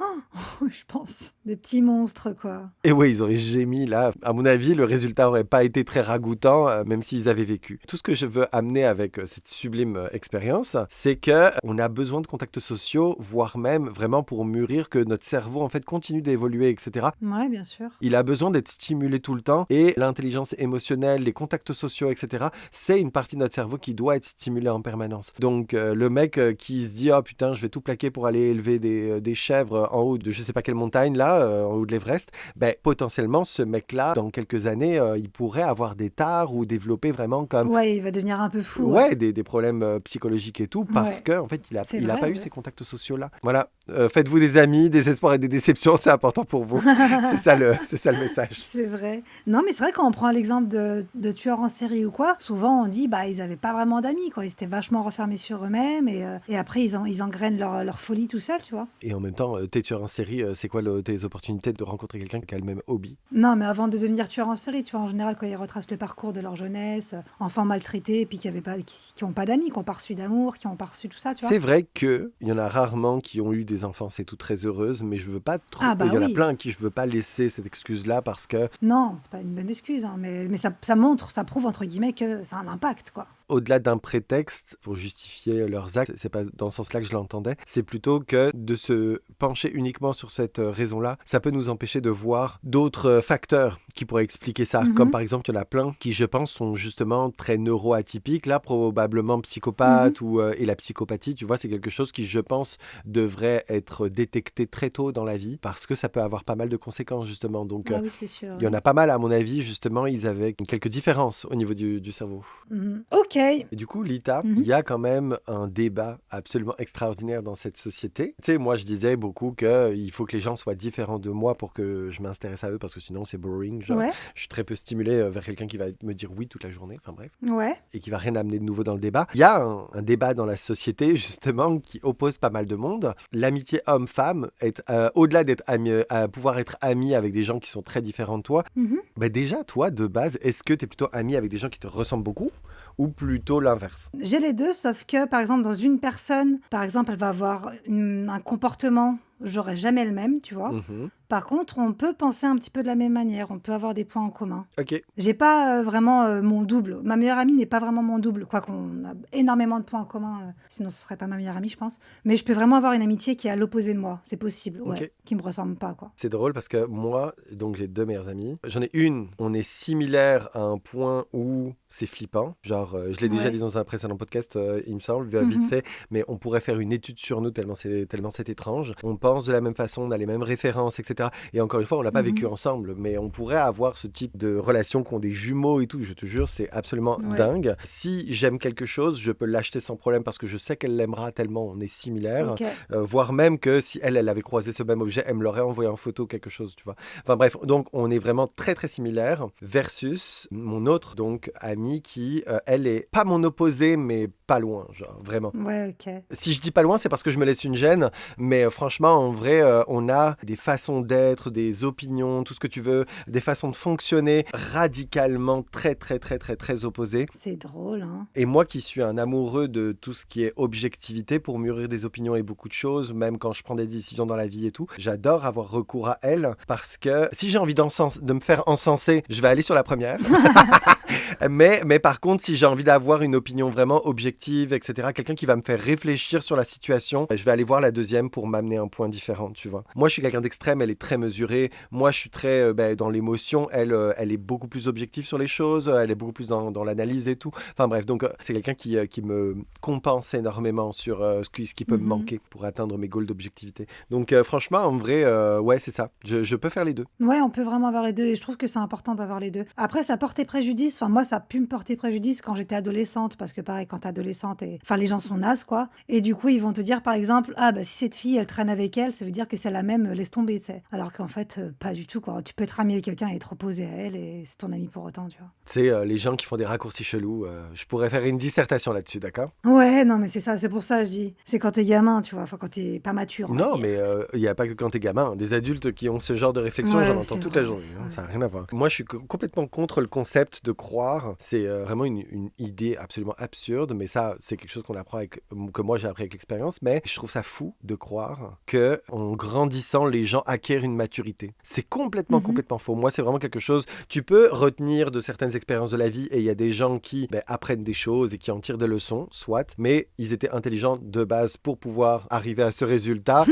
Je pense. Des petits monstres, quoi. Et oui, ils auraient gémi là. À mon avis, le résultat aurait pas été très ragoûtant, même s'ils avaient vécu. Tout ce que je veux amener avec cette sublime expérience, c'est que on a besoin de contacts sociaux, voire même vraiment pour mûrir, que notre cerveau en fait continue d'évoluer, etc. Ouais, bien sûr. Il a besoin d'être stimulé tout le temps et l'intelligence émotionnelle, les contacts sociaux, etc. C'est une partie de notre cerveau qui doit être stimulée en permanence. Donc le mec qui se dit « Oh putain, je vais tout plaquer pour aller élever des chèvres en haut de je sais pas quelle montagne là, en haut de l'Everest », ben, potentiellement ce mec-là, dans quelques années, il pourrait avoir des tares ou développer vraiment comme Ouais, il va devenir un peu fou. ouais, des problèmes psychologiques et tout, parce Ouais. que en fait, C'est il a vrai, pas eu ouais. ces contacts sociaux-là. Voilà. Faites-vous des amis, des espoirs et des déceptions, c'est important pour vous. C'est ça le message. C'est vrai. Non, mais c'est vrai quand on prend l'exemple de tueurs en série ou quoi, souvent on dit bah ils avaient pas vraiment d'amis, quoi. Ils étaient vachement refermés sur eux-mêmes et après ils engrainent leur folie tout seuls, tu vois. Et en même temps, t'es tueur en série, c'est quoi tes opportunités de rencontrer quelqu'un qui a le même hobby? Non, mais avant de devenir tueur en série, tu vois, en général, quand ils retracent le parcours de leur jeunesse, enfants maltraités, et puis qui ont pas d'amis, qui ont pas reçu d'amour, qui ont pas reçu tout ça, tu vois. C'est vrai qu'il y en a rarement qui ont eu des enfances et tout très heureuses, mais je veux pas trop. Ah bah Il y en a oui. plein à qui je veux pas laisser cette excuse-là parce que Non, c'est pas une bonne excuse, hein, mais ça montre, ça prouve, entre guillemets, que ça a un impact, quoi. au-delà d'un prétexte pour justifier leurs actes, c'est pas dans ce sens-là que je l'entendais, c'est plutôt que de se pencher uniquement sur cette raison-là, ça peut nous empêcher de voir d'autres facteurs qui pourraient expliquer ça. Comme par exemple, il y en a plein qui, je pense, sont justement très neuroatypiques, là, probablement psychopathes et la psychopathie, tu vois, c'est quelque chose qui, je pense, devrait être détecté très tôt dans la vie parce que ça peut avoir pas mal de conséquences, justement. Donc, Ah oui, c'est sûr. il y en a pas mal, à mon avis, justement, ils avaient quelques différences au niveau du cerveau. Ok. Et du coup, Lita, il y a quand même un débat absolument extraordinaire dans cette société. Tu sais, moi, je disais beaucoup qu'il faut que les gens soient différents de moi pour que je m'intéresse à eux, parce que sinon, c'est boring. Genre, Ouais. je suis très peu stimulé vers quelqu'un qui va me dire oui toute la journée, enfin bref, Ouais. et qui va rien amener de nouveau dans le débat. Il y a un débat dans la société, justement, qui oppose pas mal de monde. L'amitié homme-femme, au-delà d'être pouvoir être ami avec des gens qui sont très différents de toi, bah déjà, toi, de base, est-ce que tu es plutôt ami avec des gens qui te ressemblent beaucoup ou plutôt l'inverse? J'ai les deux, sauf que, par exemple, dans une personne, par exemple, elle va avoir un comportement, j'aurais jamais le même, tu vois. Par contre, on peut penser un petit peu de la même manière, on peut avoir des points en commun. Ok. J'ai pas vraiment mon double. Ma meilleure amie n'est pas vraiment mon double, quoi qu'on a énormément de points en commun, sinon ce serait pas ma meilleure amie, je pense. Mais je peux vraiment avoir une amitié qui est à l'opposé de moi, c'est possible, ouais, Ok. qui me ressemble pas, quoi. C'est drôle parce que moi, donc j'ai deux meilleures amies. J'en ai une, on est similaires à un point où c'est flippant. Genre, je l'ai déjà Ouais. dit dans un précédent podcast, il me semble, vite fait, mais on pourrait faire une étude sur nous tellement c'est étrange. On pense de la même façon, on a les mêmes références, etc. Et encore une fois, on l'a pas vécu ensemble, mais on pourrait avoir ce type de relation qu'ont des jumeaux et tout. Je te jure, c'est absolument Ouais. dingue. Si j'aime quelque chose, je peux l'acheter sans problème parce que je sais qu'elle l'aimera tellement on est similaires. Ok. Voire même que si elle avait croisé ce même objet, elle me l'aurait envoyé en photo, quelque chose, tu vois. Enfin bref, donc on est vraiment très très similaires versus mon autre donc amie qui, elle est pas mon opposé, mais pas loin, genre vraiment. Ouais, ok. Si je dis pas loin, c'est parce que je me laisse une gêne, mais franchement, en vrai, on a des façons d'être, des opinions, tout ce que tu veux, des façons de fonctionner radicalement très très très très très opposées. C'est drôle, hein. Et moi qui suis un amoureux de tout ce qui est objectivité pour mûrir des opinions et beaucoup de choses, même quand je prends des décisions dans la vie et tout, j'adore avoir recours à elle parce que si j'ai envie de me faire encenser, je vais aller sur la première. mais par contre, si j'ai envie d'avoir une opinion vraiment objective, etc., quelqu'un qui va me faire réfléchir sur la situation, je vais aller voir la deuxième pour m'amener un point différent, tu vois. Moi, je suis quelqu'un d'extrême, elle est très mesurée. Moi, je suis très dans l'émotion. Elle est beaucoup plus objective sur les choses. Elle est beaucoup plus dans l'analyse et tout. Enfin bref, donc c'est quelqu'un qui me compense énormément sur ce qui peut me manquer pour atteindre mes goals d'objectivité. Donc franchement, en vrai, ouais, c'est ça. Je peux faire les deux. Ouais, on peut vraiment avoir les deux et je trouve que c'est important d'avoir les deux. Après, ça porte et préjudice Enfin, moi, ça a pu me porter préjudice quand j'étais adolescente, parce que pareil, quand t'es adolescente, enfin, les gens sont nazes, quoi. Et du coup, ils vont te dire, par exemple, ah, bah, si cette fille, elle traîne avec elle, ça veut dire que c'est la même, laisse tomber, tu sais. Alors qu'en fait, pas du tout, quoi. Tu peux être ami avec quelqu'un et être opposé à elle, et c'est ton ami pour autant, tu vois. C'est les gens qui font des raccourcis chelous. Je pourrais faire une dissertation là-dessus, d'accord? Ouais, non, mais c'est ça, c'est pour ça, je dis. C'est quand t'es gamin, tu vois, enfin, quand t'es pas mature, on va Non, dire. mais il n'y a pas que quand t'es gamin. Des adultes qui ont ce genre de réflexion, j'en Ouais, entends c'est toute la vrai. journée. Ouais. Ça n'a rien à voir. Moi, je suis complètement contre le concept de croire. C'est vraiment une idée absolument absurde, mais ça, c'est quelque chose qu'on apprend que moi j'ai appris avec l'expérience. Mais je trouve ça fou de croire que en grandissant, les gens acquièrent une maturité. C'est complètement, Mhm. complètement faux. Moi, c'est vraiment quelque chose. Tu peux retenir de certaines expériences de la vie, et il y a des gens qui apprennent des choses et qui en tirent des leçons, soit, mais ils étaient intelligents de base pour pouvoir arriver à ce résultat.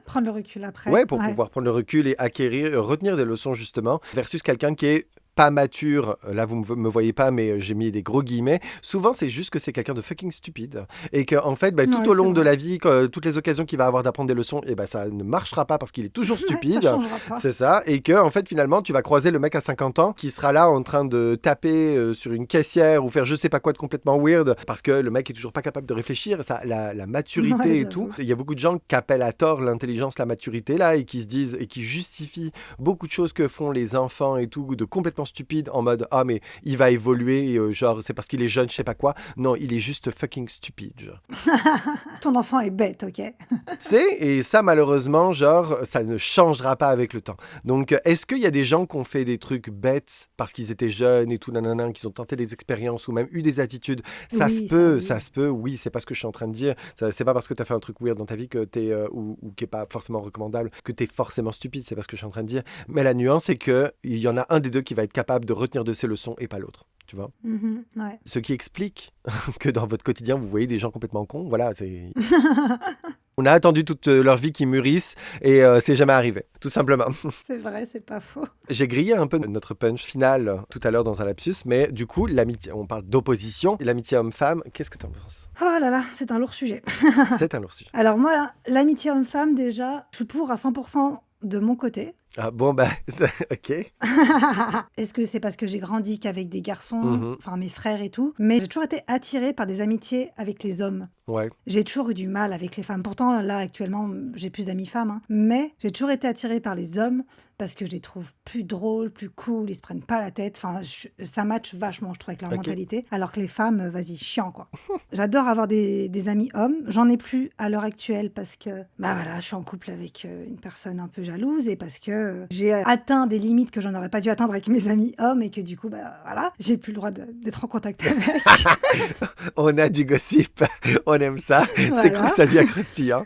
Prendre le recul après. Ouais, pour Ouais. pouvoir prendre le recul et acquérir, retenir des leçons justement, versus quelqu'un qui est pas mature. Là, vous me voyez pas, mais j'ai mis des gros guillemets. Souvent, c'est juste que c'est quelqu'un de fucking stupide. Et qu'en fait, tout Ouais, au c'est long de vrai. la vie, toutes les occasions qu'il va avoir d'apprendre des leçons, ça ne marchera pas parce qu'il est toujours Ouais, ça stupide. changera pas. C'est ça. Et que, en fait, finalement, tu vas croiser le mec à 50 ans qui sera là en train de taper sur une caissière ou faire je sais pas quoi de complètement weird parce que le mec est toujours pas capable de réfléchir. Ça, la Ouais, maturité et tout. j'avoue. Il y a beaucoup de gens qui appellent à tort l'intelligence, la maturité là et qui se disent et qui justifient beaucoup de choses que font les enfants et tout de complètement stupides en mode ah mais il va évoluer genre c'est parce qu'il est jeune je sais pas quoi. Non, il est juste fucking stupide genre. Ton enfant est bête, ok? C'est et ça malheureusement genre ça ne changera pas avec le temps. Donc est-ce qu'il y a des gens qui ont fait des trucs bêtes parce qu'ils étaient jeunes et tout nanana, qu'ils ont tenté des expériences ou même eu des attitudes? Oui, ça Ça oui. se peut, oui, c'est pas ce que je suis en train de dire. C'est pas parce que tu as fait un truc weird dans ta vie que t'es ou qui est pas forcément recommandable que t'es forcément stupide, c'est pas ce que je suis en train de dire. Mais la nuance c'est que il y en a un des deux qui va être capable de retenir de ses leçons et pas l'autre. Tu vois? Mhm, ouais. Ce qui explique que dans votre quotidien, vous voyez des gens complètement cons. Voilà, c'est. On a attendu toute leur vie qu'ils mûrissent et c'est jamais arrivé, tout simplement. C'est vrai, c'est pas faux. J'ai grillé un peu notre punch final tout à l'heure dans un lapsus, mais du coup, l'amitié, on parle d'opposition, l'amitié homme-femme, qu'est-ce que t'en penses? Oh là là, c'est un lourd sujet. C'est un lourd sujet. Alors moi, l'amitié homme-femme, déjà, je suis pour à 100% de mon côté. Ah bon, ok. Est-ce que c'est parce que j'ai grandi qu'avec des garçons, Mhm, enfin mes frères et tout, mais j'ai toujours été attirée par des amitiés avec les hommes. ouais. J'ai toujours eu du mal avec les femmes. Pourtant, là, actuellement, j'ai plus d'amis femmes, hein. Mais j'ai toujours été attirée par les hommes parce que je les trouve plus drôles, plus cool, ils se prennent pas la tête. Enfin, ça match vachement, je trouve, avec leur Ok. mentalité. Alors que les femmes, vas-y, chiant, quoi. J'adore avoir des amis hommes. J'en ai plus à l'heure actuelle parce que, bah voilà, je suis en couple avec une personne un peu jalouse et parce que j'ai atteint des limites que j'en aurais pas dû atteindre avec mes amis hommes et que du coup, bah voilà, j'ai plus le droit d'être en contact avec. On a du gossip, on aime ça. C'est Voilà. cool, ça devient croustillant.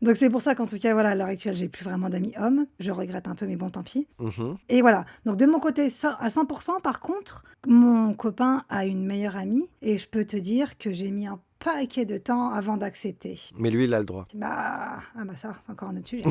Donc c'est pour ça qu'en tout cas, voilà, à l'heure actuelle, j'ai plus vraiment d'amis hommes. Je regrette un peu, mais bon, tant pis. Mhm. Et voilà. Donc de mon côté, à 100%, par contre, mon copain a une meilleure amie et je peux te dire que j'ai mis un paquet de temps avant d'accepter. Mais lui, il a le droit. Bah ça, c'est encore un autre sujet.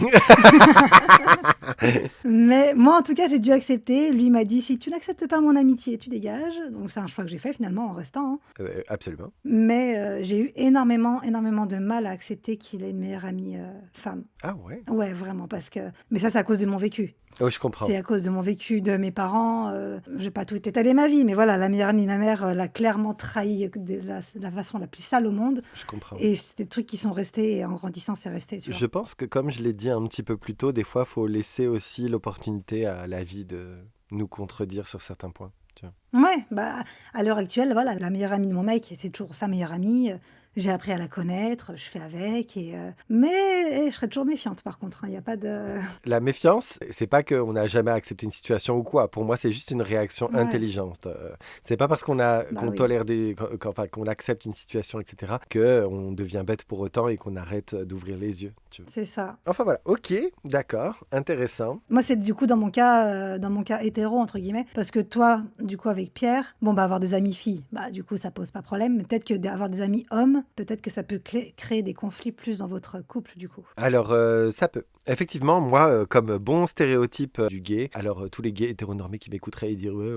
Mais moi, en tout cas, j'ai dû accepter. Lui m'a dit, si tu n'acceptes pas mon amitié, tu dégages. Donc c'est un choix que j'ai fait finalement en restant, hein. Absolument. Mais j'ai eu énormément, énormément de mal à accepter qu'il ait une meilleure amie femme. Ah ouais. Ouais, vraiment, parce que... Mais ça, c'est à cause de mon vécu. Oh, je comprends. C'est à cause de mon vécu, de mes parents. Je vais pas tout étaler ma vie, mais voilà, la meilleure amie de ma mère l'a clairement trahi de la façon la plus sale au monde. Je comprends. Et c'est des trucs qui sont restés, et en grandissant, c'est resté, tu vois. Je pense que comme je l'ai dit un petit peu plus tôt, des fois, il faut laisser aussi l'opportunité à la vie de nous contredire sur certains points. Tu vois. Ouais, bah, à l'heure actuelle, voilà, la meilleure amie de mon mec, c'est toujours sa meilleure amie. J'ai appris à la connaître, je fais avec. Mais je serais toujours méfiante, par contre. Il n'y a pas de... La méfiance, c'est pas qu'on n'a jamais accepté une situation ou quoi. Pour moi, c'est juste une réaction Ouais, intelligente. C'est pas parce qu'on bah oui. tolère qu'on accepte une situation, etc., qu'on devient bête pour autant et qu'on arrête d'ouvrir les yeux. Tu vois. C'est ça. Enfin voilà, ok, d'accord, intéressant. Moi, c'est du coup dans mon cas hétéro, entre guillemets. Parce que toi, du coup, avec Pierre, bon, bah, avoir des amis filles, bah, du coup, ça pose pas problème. Mais peut-être que d'avoir des amis hommes, peut-être que ça peut créer des conflits plus dans votre couple, du coup. Alors, ça peut. Effectivement, moi, comme bon stéréotype du gay, alors tous les gays hétéronormés qui m'écouteraient et dire ouais.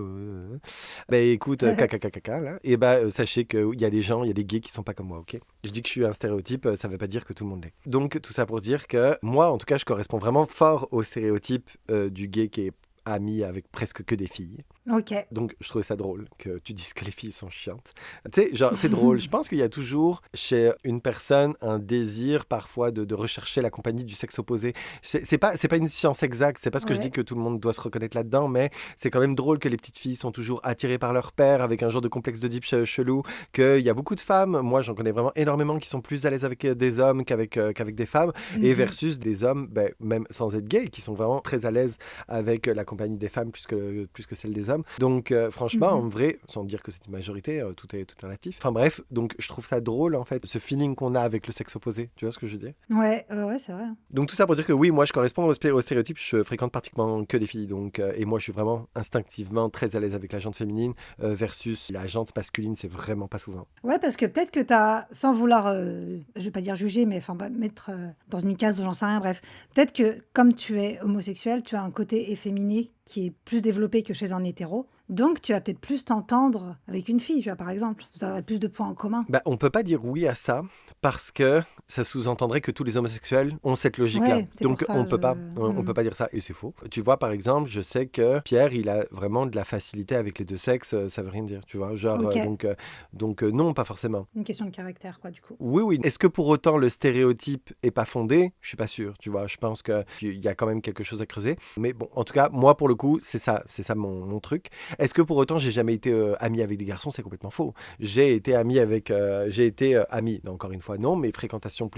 Bah écoute, caca, là, et bah sachez qu'il y a des gens, il y a des gays qui sont pas comme moi, ok? Je dis que je suis un stéréotype, ça veut pas dire que tout le monde l'est. Donc tout ça pour dire que moi, en tout cas, je corresponds vraiment fort au stéréotype du gay qui est ami avec presque que des filles. Ok. Donc, je trouvais ça drôle que tu dises que les filles sont chiantes. Tu sais, genre, c'est drôle. Je pense qu'il y a toujours chez une personne un désir parfois de rechercher la compagnie du sexe opposé. C'est pas une science exacte. C'est pas ce que je dis Ouais. que tout le monde doit se reconnaître là-dedans, mais c'est quand même drôle que les petites filles sont toujours attirées par leur père avec un genre de complexe d'Oedipe chelou. Qu'il y a beaucoup de femmes, moi j'en connais vraiment énormément, qui sont plus à l'aise avec des hommes qu'avec des femmes, et Mhm. versus des hommes, ben, même sans être gays, qui sont vraiment très à l'aise avec la compagnie des femmes plus que celle des hommes. Donc franchement, Mhm. en vrai, sans dire que c'est une majorité, tout est relatif. Enfin bref, donc je trouve ça drôle en fait, ce feeling qu'on a avec le sexe opposé. Tu vois ce que je veux dire? Ouais, ouais, c'est vrai. Donc tout ça pour dire que oui, moi je corresponds au stéréotype, je fréquente pratiquement que des filles. Donc, et moi je suis vraiment instinctivement très à l'aise avec la jante féminine versus la jante masculine, c'est vraiment pas souvent. Ouais, parce que peut-être que tu as, sans vouloir, je vais pas dire juger, mais enfin, mettre dans une case ou j'en sais rien, bref, peut-être que comme tu es homosexuel, tu as un côté efféminé qui est plus développé que chez un hétéro. Donc, tu vas peut-être plus t'entendre avec une fille, tu vois, par exemple. Vous aurez plus de points en commun. Bah, on peut pas dire oui à ça parce que ça sous-entendrait que tous les homosexuels ont cette logique-là. Ouais, c'est pour Donc ça. on peut pas dire ça et c'est faux. Tu vois, par exemple, je sais que Pierre, il a vraiment de la facilité avec les deux sexes, ça veut rien dire, tu vois. Genre, Ok, non, pas forcément. une question de caractère, quoi, du coup. Oui, oui. Est-ce que pour autant le stéréotype est pas fondé? Je suis pas sûr, tu vois. Je pense qu'il y a quand même quelque chose à creuser. Mais bon, en tout cas, moi, pour le coup, c'est ça mon truc. Est-ce que pour autant j'ai jamais été ami avec des garçons? C'est complètement faux. J'ai été ami, non, encore une fois non, mais fréquentation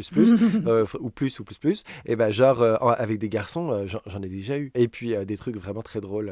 ou plus, et ben genre avec des garçons, j'en ai déjà eu. Et puis des trucs vraiment très drôles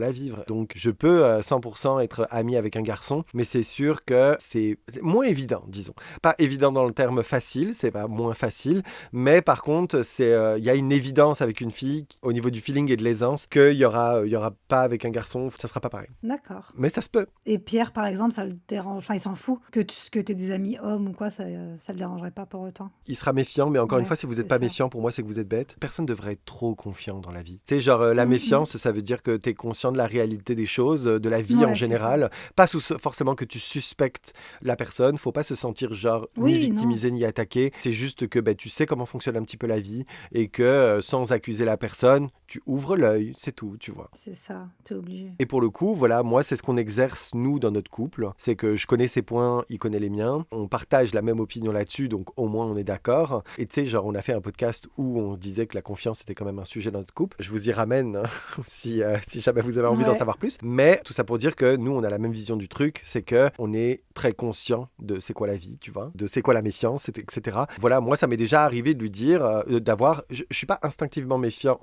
à vivre. Donc je peux 100% être ami avec un garçon, mais c'est sûr que c'est moins évident, disons. Pas évident dans le terme facile, c'est pas moins facile, mais par contre il y a une évidence avec une fille au niveau du feeling et de l'aisance il y aura pas avec un garçon, ça sera pas pareil. D'accord. Mais ça se peut. Et Pierre, par exemple, ça le dérange. Enfin, il s'en fout que tu aies des amis hommes ou quoi, ça le dérangerait pas pour autant. Il sera méfiant, mais encore une fois, Ouais, si vous n'êtes c'est pas ça. méfiant, pour moi, c'est que vous êtes bête. Personne ne devrait être trop confiant dans la vie. Tu sais, genre, la Mm, méfiance, ça veut dire que tu es conscient de la réalité des choses, de la mm. vie en Ouais, c'est ça. général. Pas forcément que tu suspectes la personne. Faut pas se sentir, genre, ni Oui, non, victimisé, ni attaqué. C'est juste que ben, tu sais comment fonctionne un petit peu la vie et que sans accuser la personne, tu ouvres l'œil. C'est tout, tu vois. c'est ça, t'es obligé. Et pour le coup, voilà, moi, c'est ce qu'on exerce, nous, dans notre couple. C'est que je connais ses points, il connaît les miens. On partage la même opinion là-dessus, donc au moins on est d'accord. Et tu sais, genre, on a fait un podcast où on disait que la confiance était quand même un sujet dans notre couple. Je vous y ramène, hein, si jamais vous avez envie d'en Ouais. savoir plus. Mais tout ça pour dire que nous, on a la même vision du truc. C'est que on est très conscient de c'est quoi la vie, tu vois, de c'est quoi la méfiance, etc. Voilà, moi, ça m'est déjà arrivé de lui dire, je suis pas instinctivement méfiant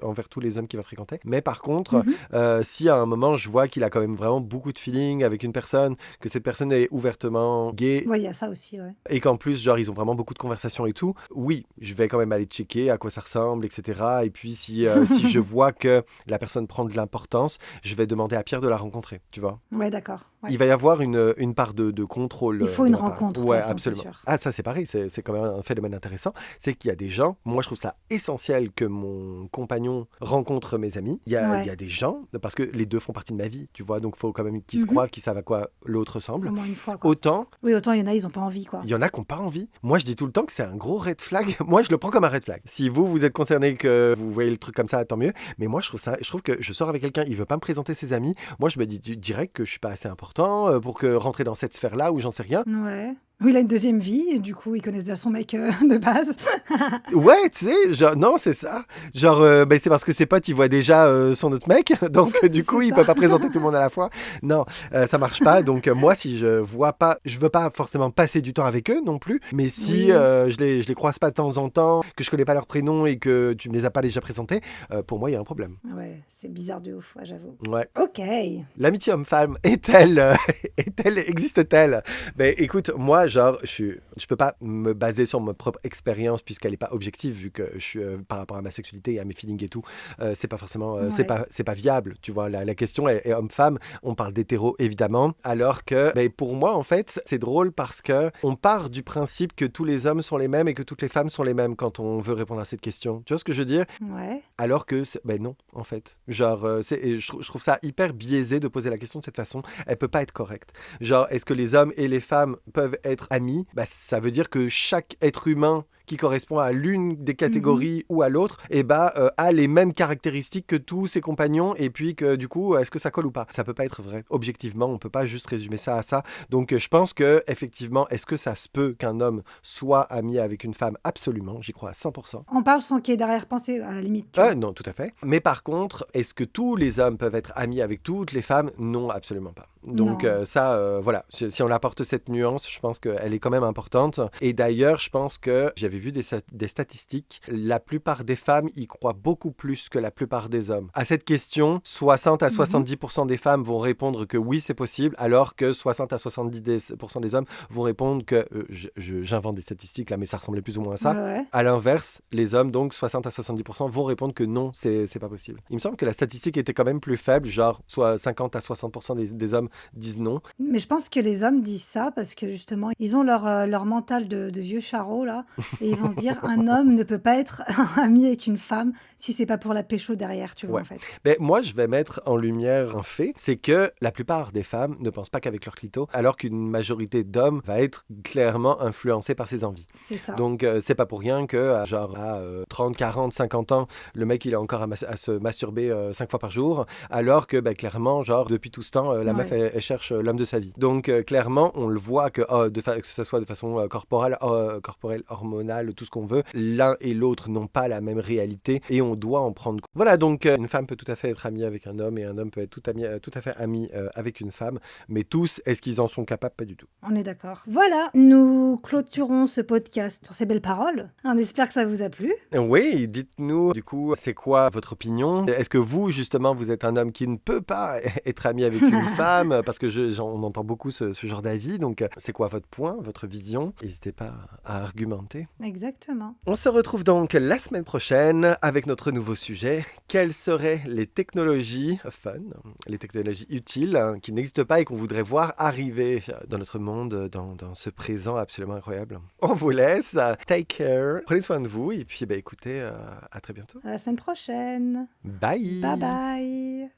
envers tous les hommes qu'il va fréquenter. Mais par contre, Mhm. si à un moment je vois qu'il a quand même vraiment beaucoup de feeling avec une personne, que cette personne est ouvertement gay Ouais, il y a ça aussi, ouais. et qu'en plus genre ils ont vraiment beaucoup de conversations et tout, oui, je vais quand même aller checker à quoi ça ressemble, etc. Et puis si je vois que la personne prend de l'importance, je vais demander à Pierre de la rencontrer, tu vois. Ouais, d'accord. Ouais. Il va y avoir une part de contrôle Il faut de une ma part. rencontre, de toute Ouais, façon, c'est absolument. sûr. Ah, ça c'est pareil, c'est quand même un phénomène intéressant. C'est qu'il y a des gens, moi je trouve ça essentiel que mon compagnon rencontre mes amis. Il y Ouais. a des gens, parce que les deux font partie de ma vie, tu vois, donc il faut quand même qu'ils se Mhm. croient, qu'ils savent à quoi l'autre ressemble. Au moins une fois, quoi. Autant, Oui, autant il y en a, ils ont pas envie, quoi. il y en a qui n'ont pas envie. Moi je dis tout le temps que c'est un gros red flag. Moi je le prends comme un red flag. Si vous êtes concerné, que vous voyez le truc comme ça, tant mieux. Mais moi je trouve que je sors avec quelqu'un, il veut pas me présenter ses amis. Moi je me dis direct que je suis pas assez important pour que rentrer dans cette sphère-là où j'en sais rien. Ouais. Oui, il a une deuxième vie, et du coup, ils connaissent déjà son mec de base. Ouais, tu sais, genre, non, c'est ça. Genre, ben, c'est parce que ses potes, ils voient déjà son autre mec, donc du coup, C'est il ça. peut pas présenter tout le monde à la fois. Non, ça marche pas. Donc, moi, si je vois pas, je veux pas forcément passer du temps avec eux non plus, mais si Oui. je les croise pas de temps en temps, que je connais pas leur prénom et que tu me les as pas déjà présentés, pour moi, il y a un problème. Ouais, c'est bizarre de ouf, ouais, j'avoue. Ouais. Ok. L'amitié homme-femme existe-t-elle? Ben écoute, moi, genre, je peux pas me baser sur ma propre expérience puisqu'elle est pas objective vu que je suis par rapport à ma sexualité et à mes feelings et tout, c'est pas forcément, Ouais. c'est pas viable, tu vois. La question est homme-femme, on parle d'hétéro évidemment, alors que, ben pour moi en fait, c'est drôle parce que on part du principe que tous les hommes sont les mêmes et que toutes les femmes sont les mêmes quand on veut répondre à cette question. Tu vois ce que je veux dire? Ouais. Alors que, ben non, en fait. Genre, et je trouve ça hyper biaisé de poser la question de cette façon. Elle peut pas être correcte. Genre, est-ce que les hommes et les femmes peuvent être amis? Bah, ça veut dire que chaque être humain qui correspond à l'une des catégories ou à l'autre, et a les mêmes caractéristiques que tous ses compagnons, et puis que du coup, est-ce que ça colle ou pas? Ça peut pas être vrai. Objectivement, on peut pas juste résumer ça à ça. Donc je pense que effectivement, est-ce que ça se peut qu'un homme soit ami avec une femme? Absolument, j'y crois à 100%. On parle sans qu'il y ait d'arrière-pensée, à la limite, tu vois. Non, tout à fait. Mais par contre, est-ce que tous les hommes peuvent être amis avec toutes les femmes? Non, absolument pas. Donc Non. voilà, si on apporte cette nuance, je pense qu'elle est quand même importante. Et d'ailleurs, je pense que j'avais vu des statistiques. La plupart des femmes y croient beaucoup plus que la plupart des hommes. À cette question, 60 à 70% des femmes vont répondre que oui, c'est possible, alors que 60 à 70% des hommes vont répondre que... j'invente des statistiques là, mais ça ressemblait plus ou moins à ça. Ouais. À l'inverse, les hommes, donc 60 à 70%, vont répondre que non, c'est pas possible. Il me semble que la statistique était quand même plus faible, genre soit 50 à 60% des hommes disent non. Mais je pense que les hommes disent ça parce que justement, ils ont leur mental de vieux charros là, et ils vont se dire un homme ne peut pas être ami avec une femme si c'est pas pour la pécho derrière, tu vois, Ouais. en fait. Mais moi, je vais mettre en lumière un fait, c'est que la plupart des femmes ne pensent pas qu'avec leur clito, alors qu'une majorité d'hommes va être clairement influencée par ses envies. C'est ça. Donc, c'est pas pour rien que, à 30, 40, 50 ans, le mec, il est encore à se masturber 5 fois par jour, alors que, clairement, genre, depuis tout ce temps, la meuf, Ouais. elle cherche l'homme de sa vie. Donc, clairement, on le voit que, que ce soit de façon corporelle, hormonale, tout ce qu'on veut, l'un et l'autre n'ont pas la même réalité et on doit en prendre compte. Voilà, donc, une femme peut tout à fait être amie avec un homme et un homme peut être tout à fait ami avec une femme, mais tous, est-ce qu'ils en sont capables? Pas du tout. On est d'accord. Voilà, nous clôturons ce podcast sur ces belles paroles. On espère que ça vous a plu. Oui, dites-nous, du coup, c'est quoi votre opinion? Est-ce que vous, justement, vous êtes un homme qui ne peut pas être ami avec une femme? Parce que on entend beaucoup ce genre d'avis, donc c'est quoi votre point, votre vision? N'hésitez pas à argumenter. Exactement. On se retrouve donc la semaine prochaine avec notre nouveau sujet. Quelles seraient les technologies fun, les technologies utiles qui n'existent pas et qu'on voudrait voir arriver dans notre monde, dans ce présent absolument incroyable? On vous laisse. Take care. Prenez soin de vous et puis écoutez, à très bientôt. À la semaine prochaine. Bye. Bye bye.